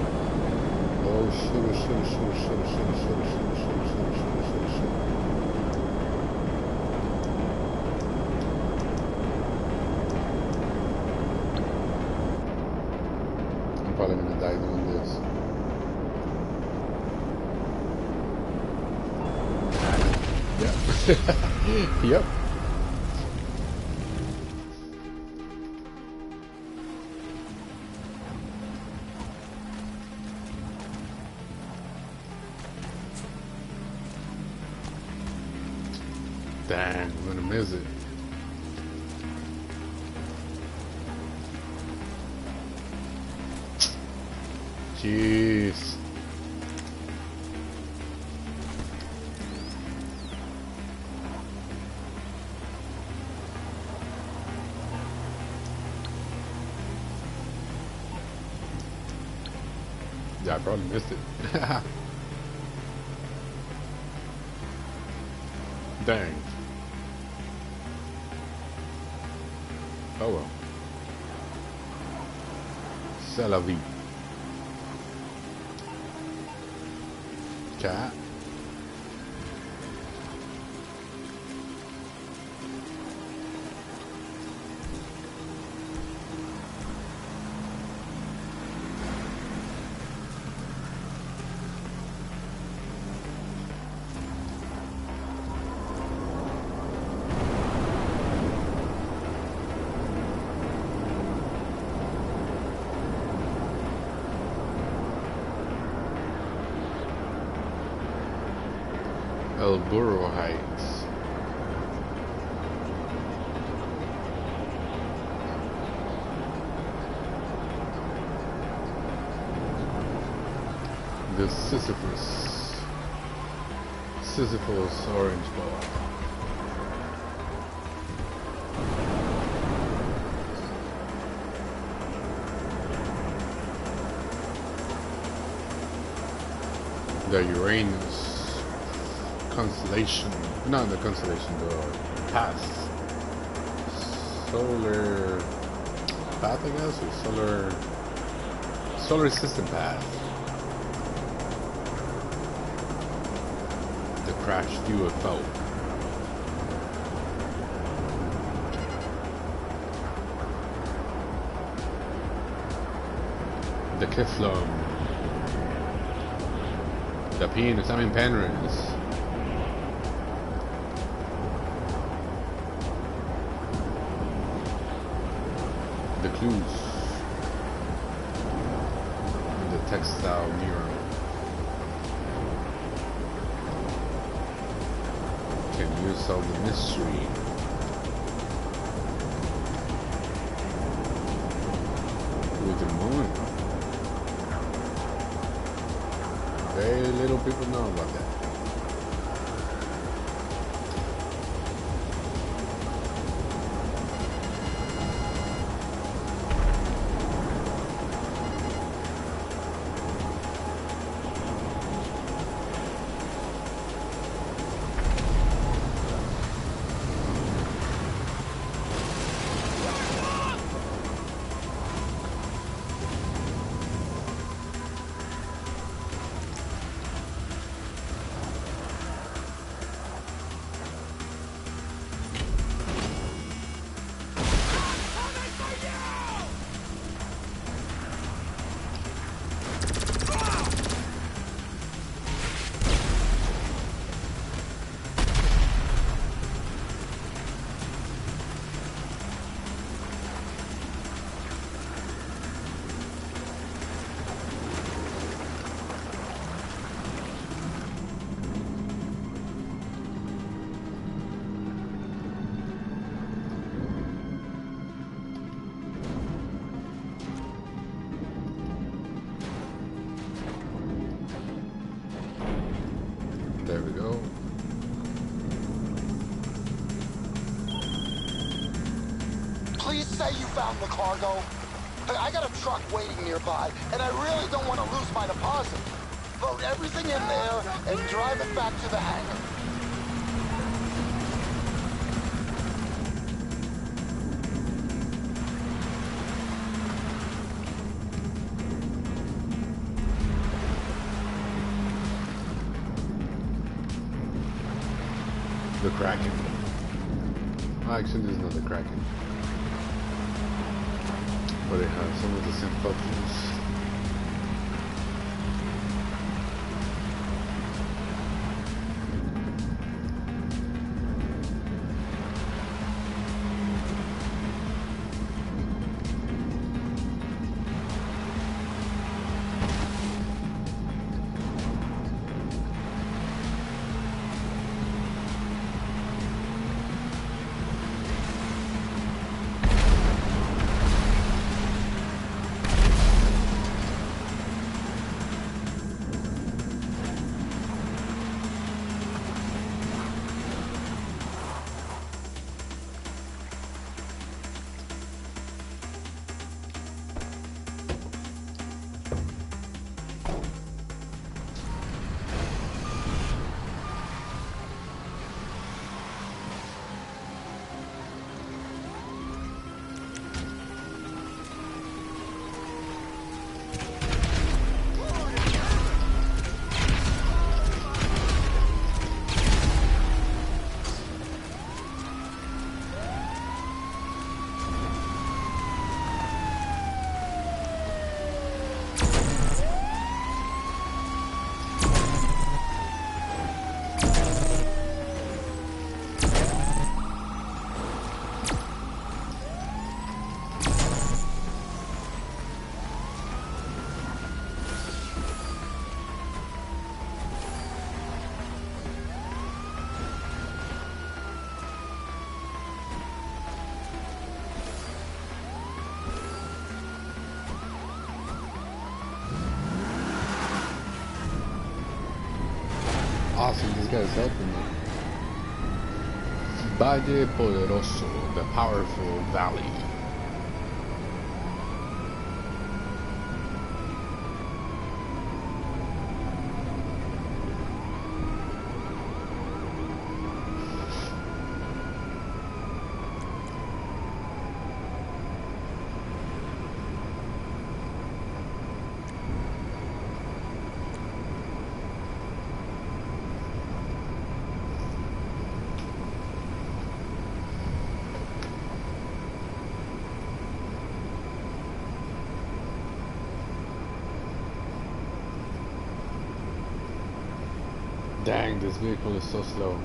Oh shit, oh shit, oh shit, oh shit, oh shit, oh shit, oh shit, oh shit, oh shit, oh shit, oh shit, oh shit. I'm probably gonna die doing this. Yeah. Yep. Dang, I'm gonna miss it. Jeez. Yeah, I probably missed it. Dang. Oh well. C'est la vie. Cat. El Burro Heights. The Sisyphus Orange Ball. The Uranus constellation, not the constellation, the path, solar path, I guess, or solar system path. The crashed UFO. The Kifflom. The penis, I mean Penrose. The clues. And the textile mirror. Can you solve the mystery? With the moon. Very little people know about that. we go. Please say you found the cargo. I got a truck waiting nearby, and I really don't want to lose my deposit. Load everything in there and drive it back to the hangar. The Kraken. Oh, actually, there's not the Kraken. But it has some of the same functions. Awesome, this guy's helping me. Valle Poderoso, the powerful valley. Dang, this vehicle is so slow.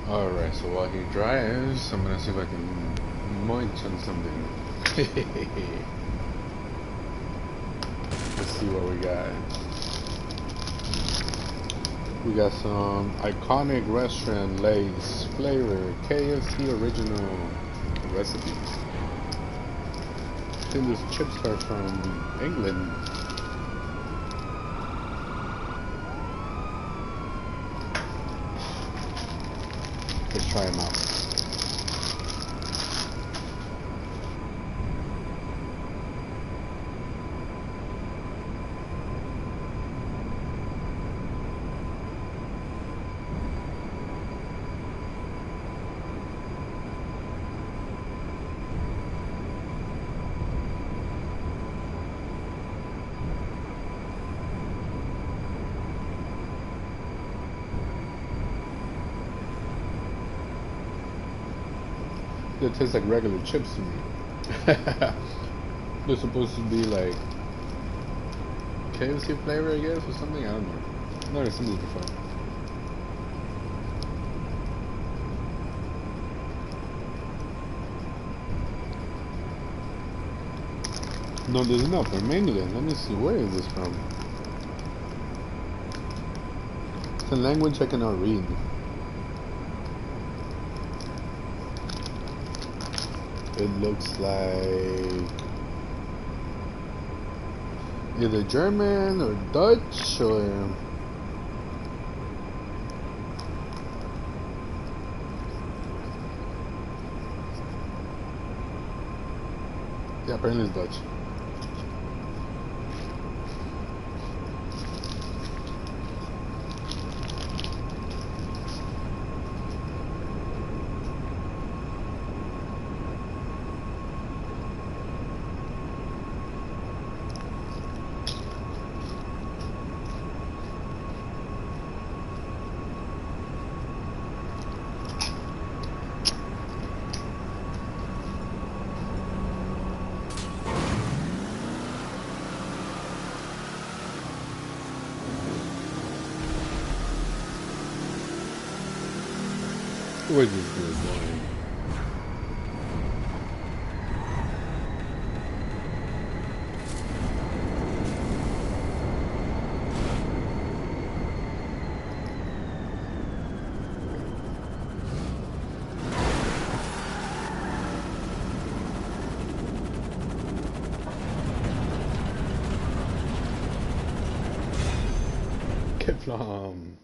Alright, so while he drives, I'm gonna see if I can munch on something. Let's see what we got. We got some iconic restaurant Lay's flavor KFC original recipes. I think these chips are from England. Let's try them out. It tastes like regular chips to me. They're supposed to be like KFC flavor, I guess, or something. I don't know. I've never seen this before. No, there's no for England. Let me see. Where is this from? It's a language I cannot read. It looks like either German or Dutch or yeah, apparently it's Dutch. Where's this dude going? Kifflom.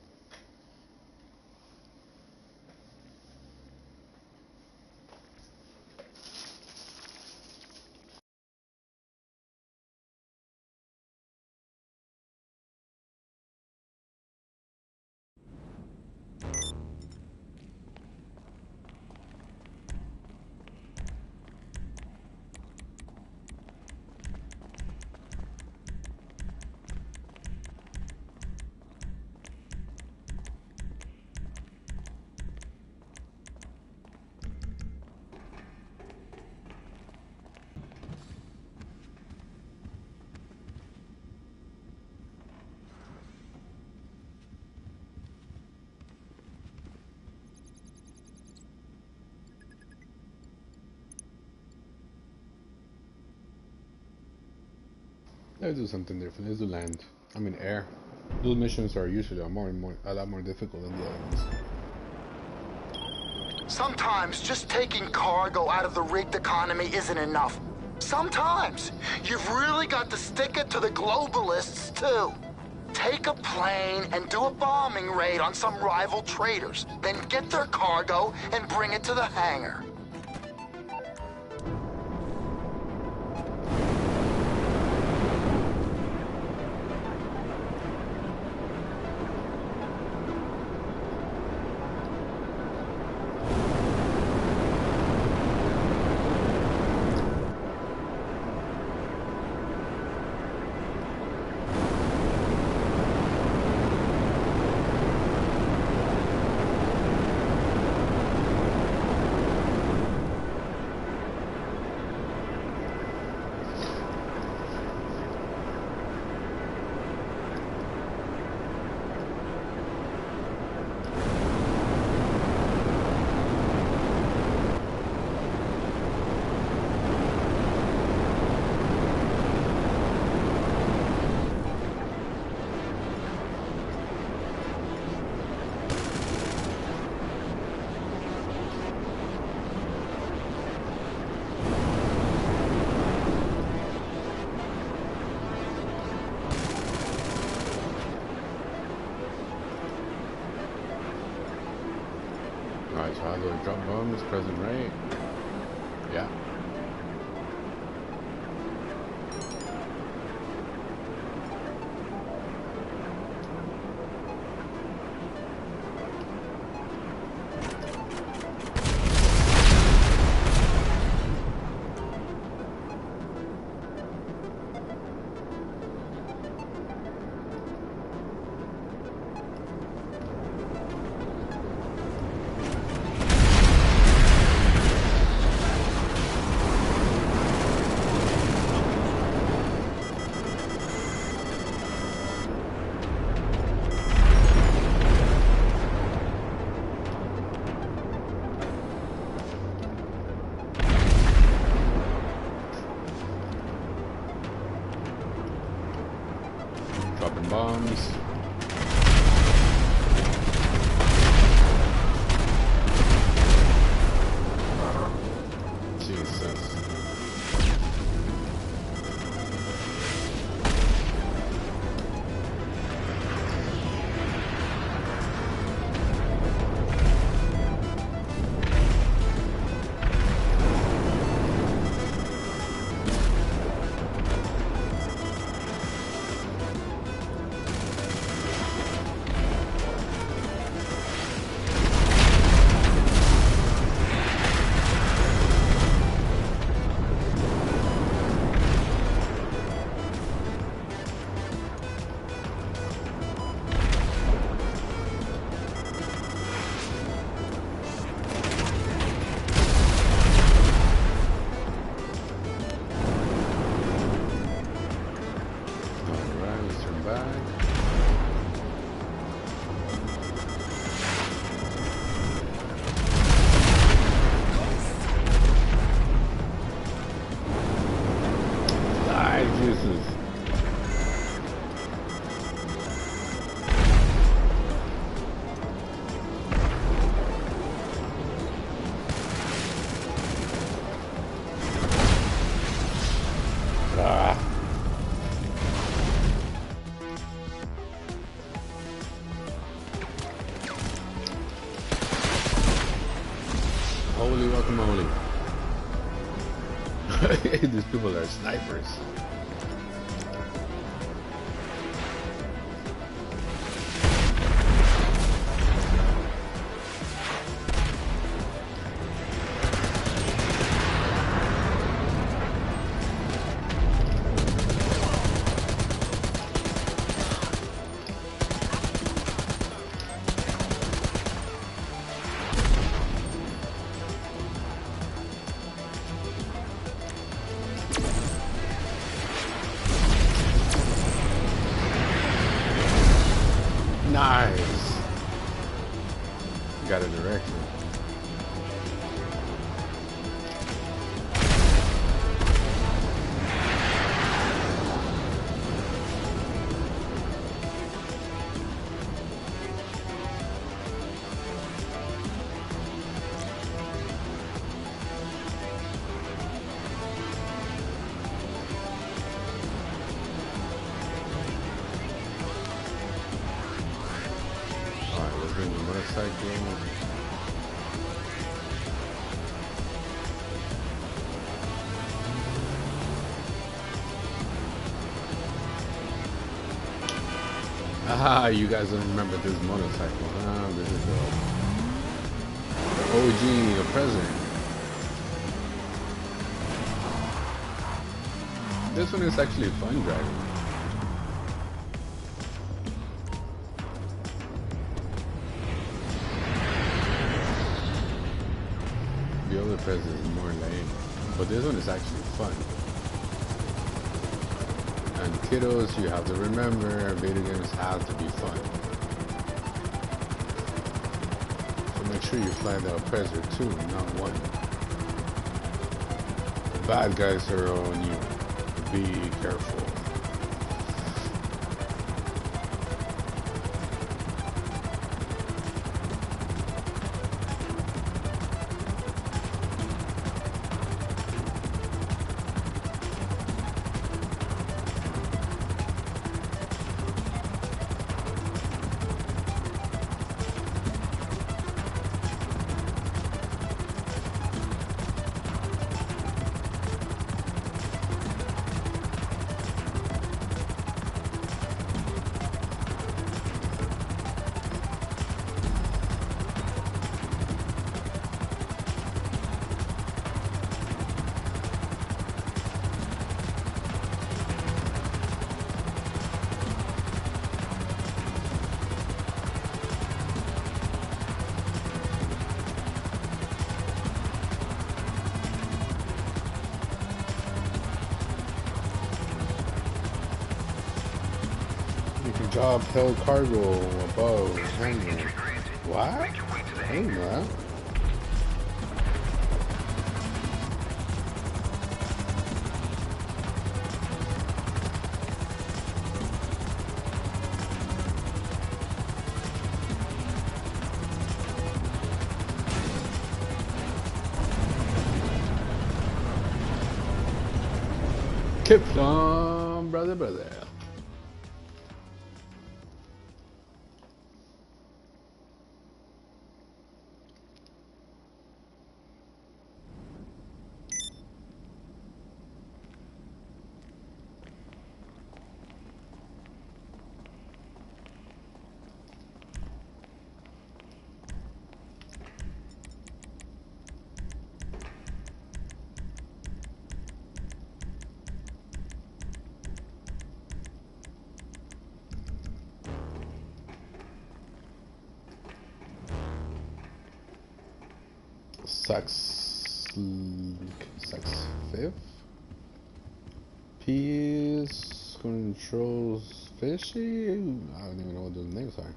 Let's do something different. Let's do land. I mean air. Those missions are usually a lot more difficult than the other ones. Sometimes just taking cargo out of the rigged economy isn't enough. Sometimes you've really got to stick it to the globalists, too. Take a plane and do a bombing raid on some rival traders, then get their cargo and bring it to the hangar. Alright, so how do I drop bombs? Present right? Yeah. bombs. Jesus. Holy guacamole. These people are snipers. Nice. Got a direction. Ah, you guys don't remember this motorcycle. Ah, this is the OG, the president. This one is actually fun driving. The other president is more lame, but this one is actually fun. And kiddos, you have to remember, video games have to be fun. So make sure you fly the oppressor too, not one. The bad guys are on you. Be careful. Job held cargo above hangar. What? I don't know. Kifflom, brother, brother. Sex fifth. Peace controls fishy. I don't even know what those names are.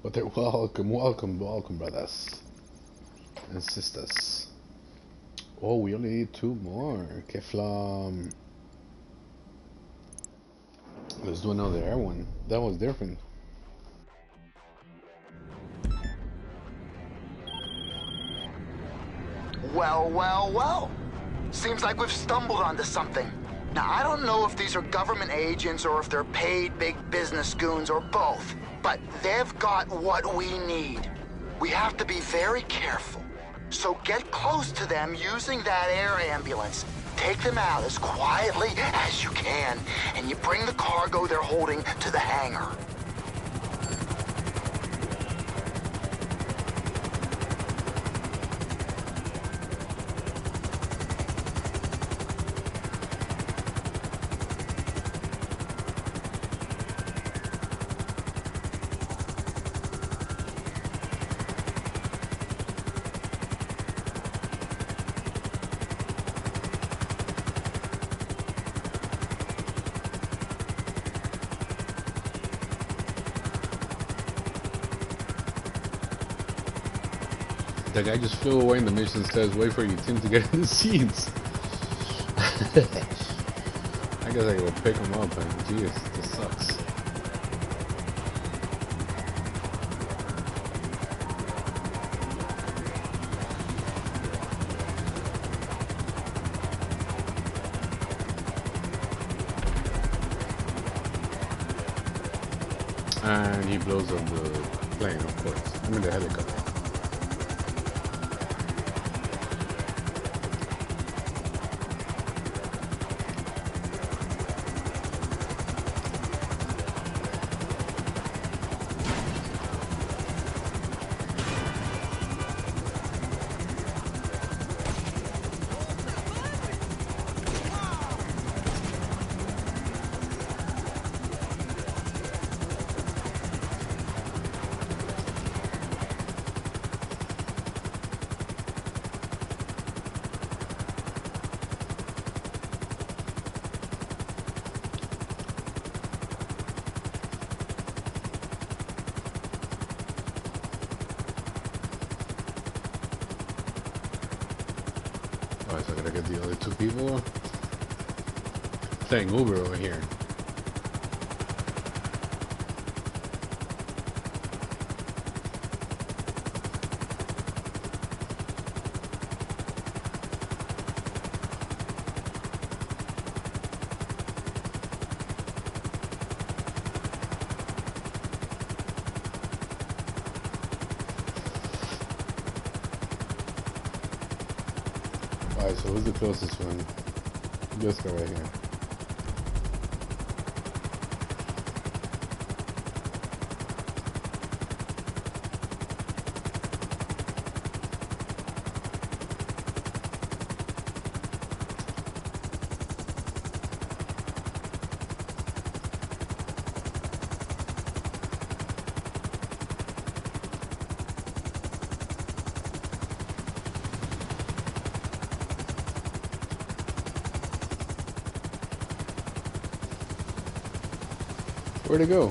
But they're welcome, brothers and sisters. Oh, we only need 2 more. Kifflom. Let's do another air one. That was different. Well, well, well. Seems like we've stumbled onto something. Now, I don't know if these are government agents or if they're paid big business goons or both, but they've got what we need. We have to be very careful. So get close to them using that air ambulance. Take them out as quietly as you can, and you bring the cargo they're holding to the hangar. The guy just flew away and the mission says, wait for your team to get in the seats. I guess I gotta pick him up, and geez, this sucks. And he blows up the plane, of course. I mean the helicopter. Alright, so I gotta get the other 2 people. Playing Uber over here. Alright, so who's the closest one? This guy right here. Where'd it go?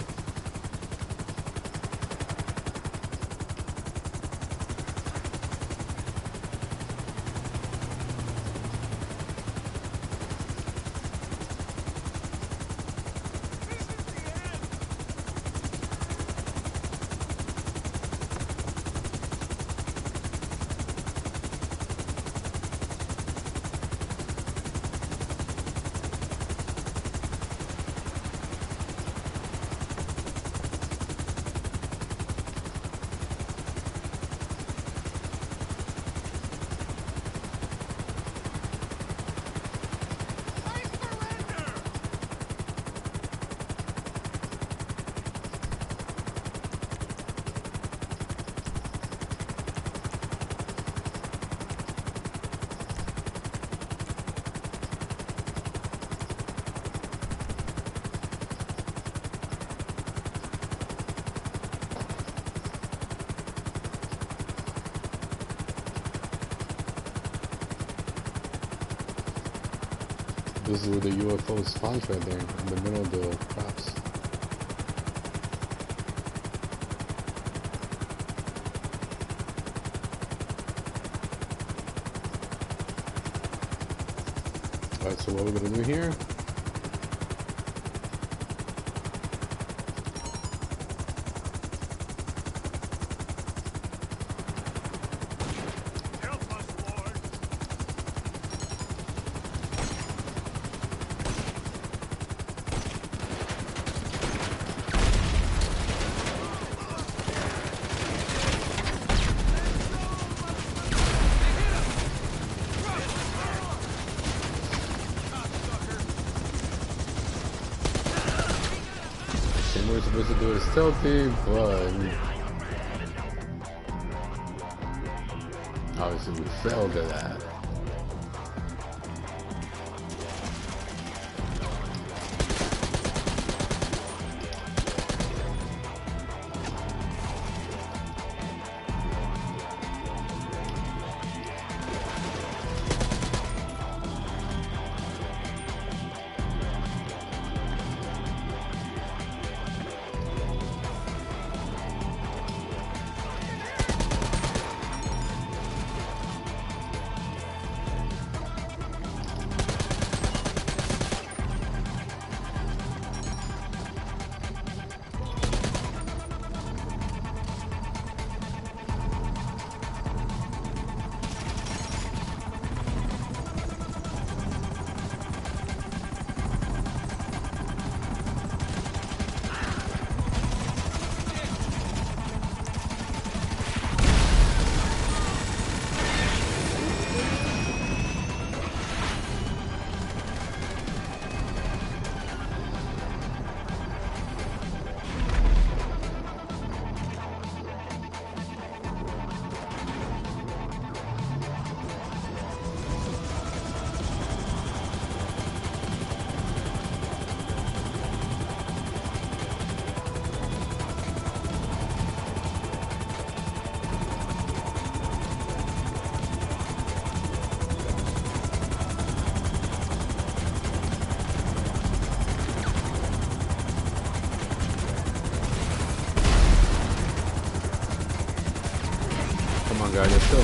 This is where the UFO spawns right there, in the middle of the crops. Alright, so what we're gonna do here? We're supposed to do it stealthy, but obviously we failed at that. Come on, guys, let's go.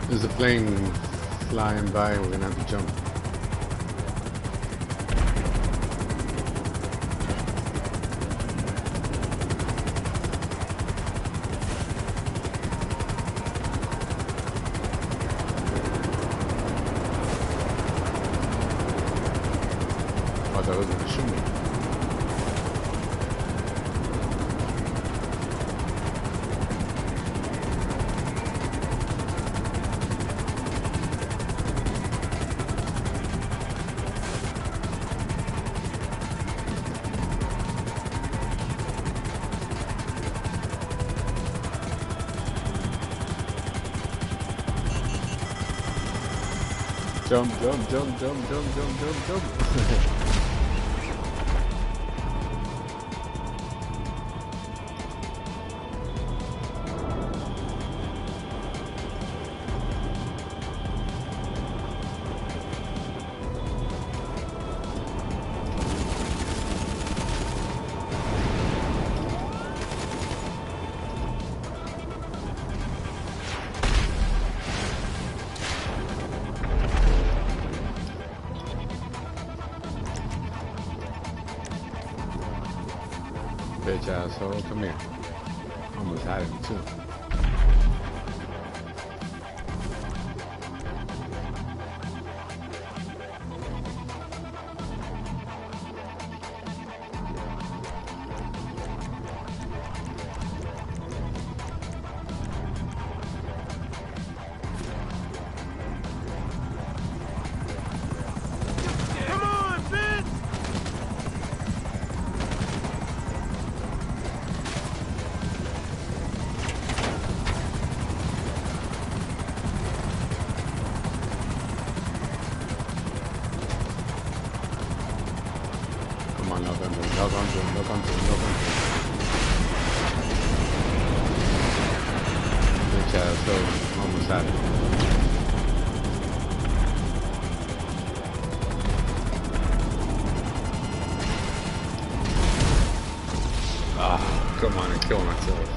There's a plane flying by, we're gonna have to jump. Oh, that was gonna shoot me. Jump, jump, jump, jump, jump, jump, jump, jump. Bitch asshole, come here. Almost had him too. country, no country. Bitch ass, so almost had it. Ah, come on, I killed myself.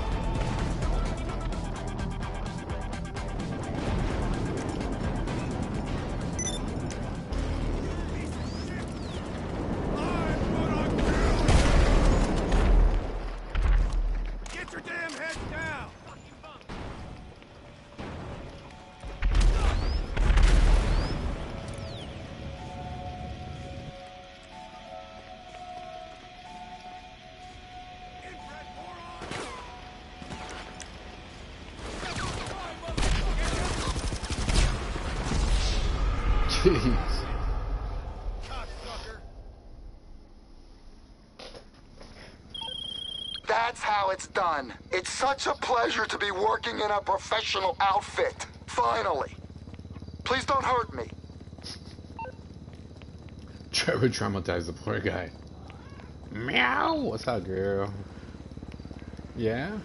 Jeez. That's how it's done. It's such a pleasure to be working in a professional outfit. Finally. Please don't hurt me. Trevor traumatized the poor guy. Meow. What's up, girl? Yeah?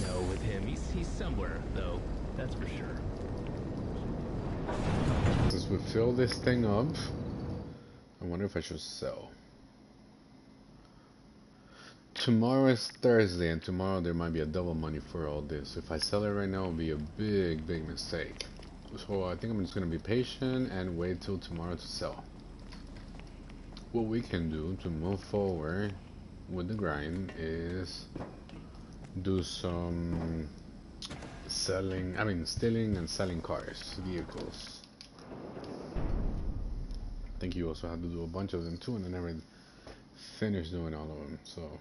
No, with him, he's somewhere, though. That's for sure. Since we fill this thing up, I wonder if I should sell. Tomorrow is Thursday, and tomorrow there might be a double money for all this. If I sell it right now, it'll be a big, big mistake. So I think I'm just gonna be patient and wait till tomorrow to sell. What we can do to move forward with the grind is do some stealing and selling cars, vehicles. I think you also have to do a bunch of them too, and I never finished doing all of them, so.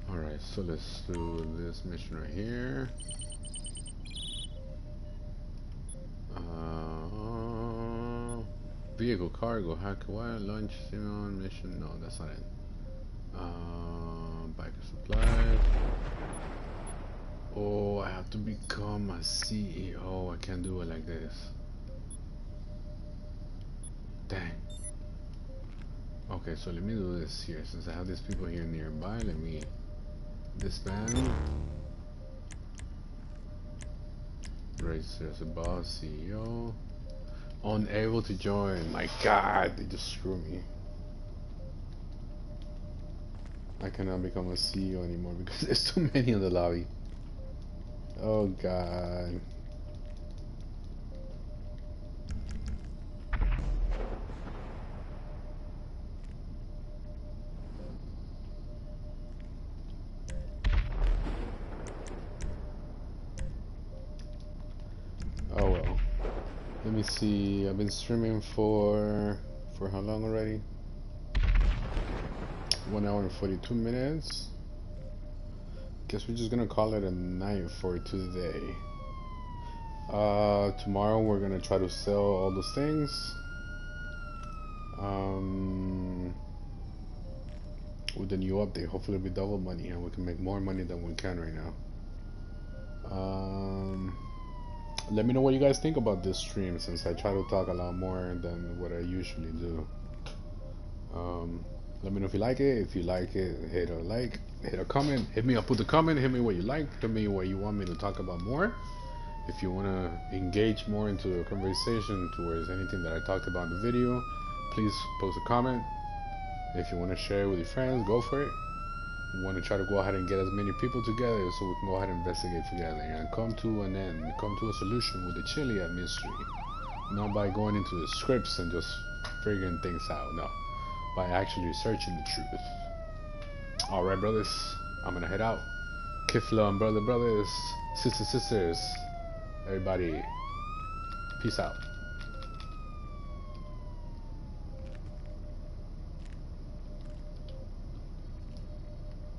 Alright, so let's do this mission right here. Vehicle, cargo, hack, wire, lunch, Simon, mission. No, that's not it. Biker supplies. Oh, I have to become a CEO. I can't do it like this. Dang. Okay, so let me do this here. Since I have these people here nearby, let me disband. Race as a boss, CEO. Unable to join. My god, they just screw me. I cannot become a CEO anymore because there's too many in the lobby. Oh god. Oh well. Let me see. I've been streaming for how long already? 1 hour and 42 minutes. Guess we're just gonna call it a night for today. Tomorrow we're gonna try to sell all those things. with the new update. Hopefully, it'll be double money and we can make more money than we can right now. Let me know what you guys think about this stream, since I try to talk a lot more than what I usually do. Let me know if you like it. If you like it, hit a like, hit a comment, hit me up with a comment, hit me what you like, hit me what you want me to talk about more. If you want to engage more into a conversation towards anything that I talked about in the video, please post a comment. If you want to share it with your friends, go for it. We want to try to go ahead and get as many people together so we can go ahead and investigate together and come to an end, come to a solution with the Chiliad mystery. Not by going into the scripts and just figuring things out, no. By actually searching the truth. Alright, brothers, I'm gonna head out. Kifflom, brothers, sisters, everybody, peace out.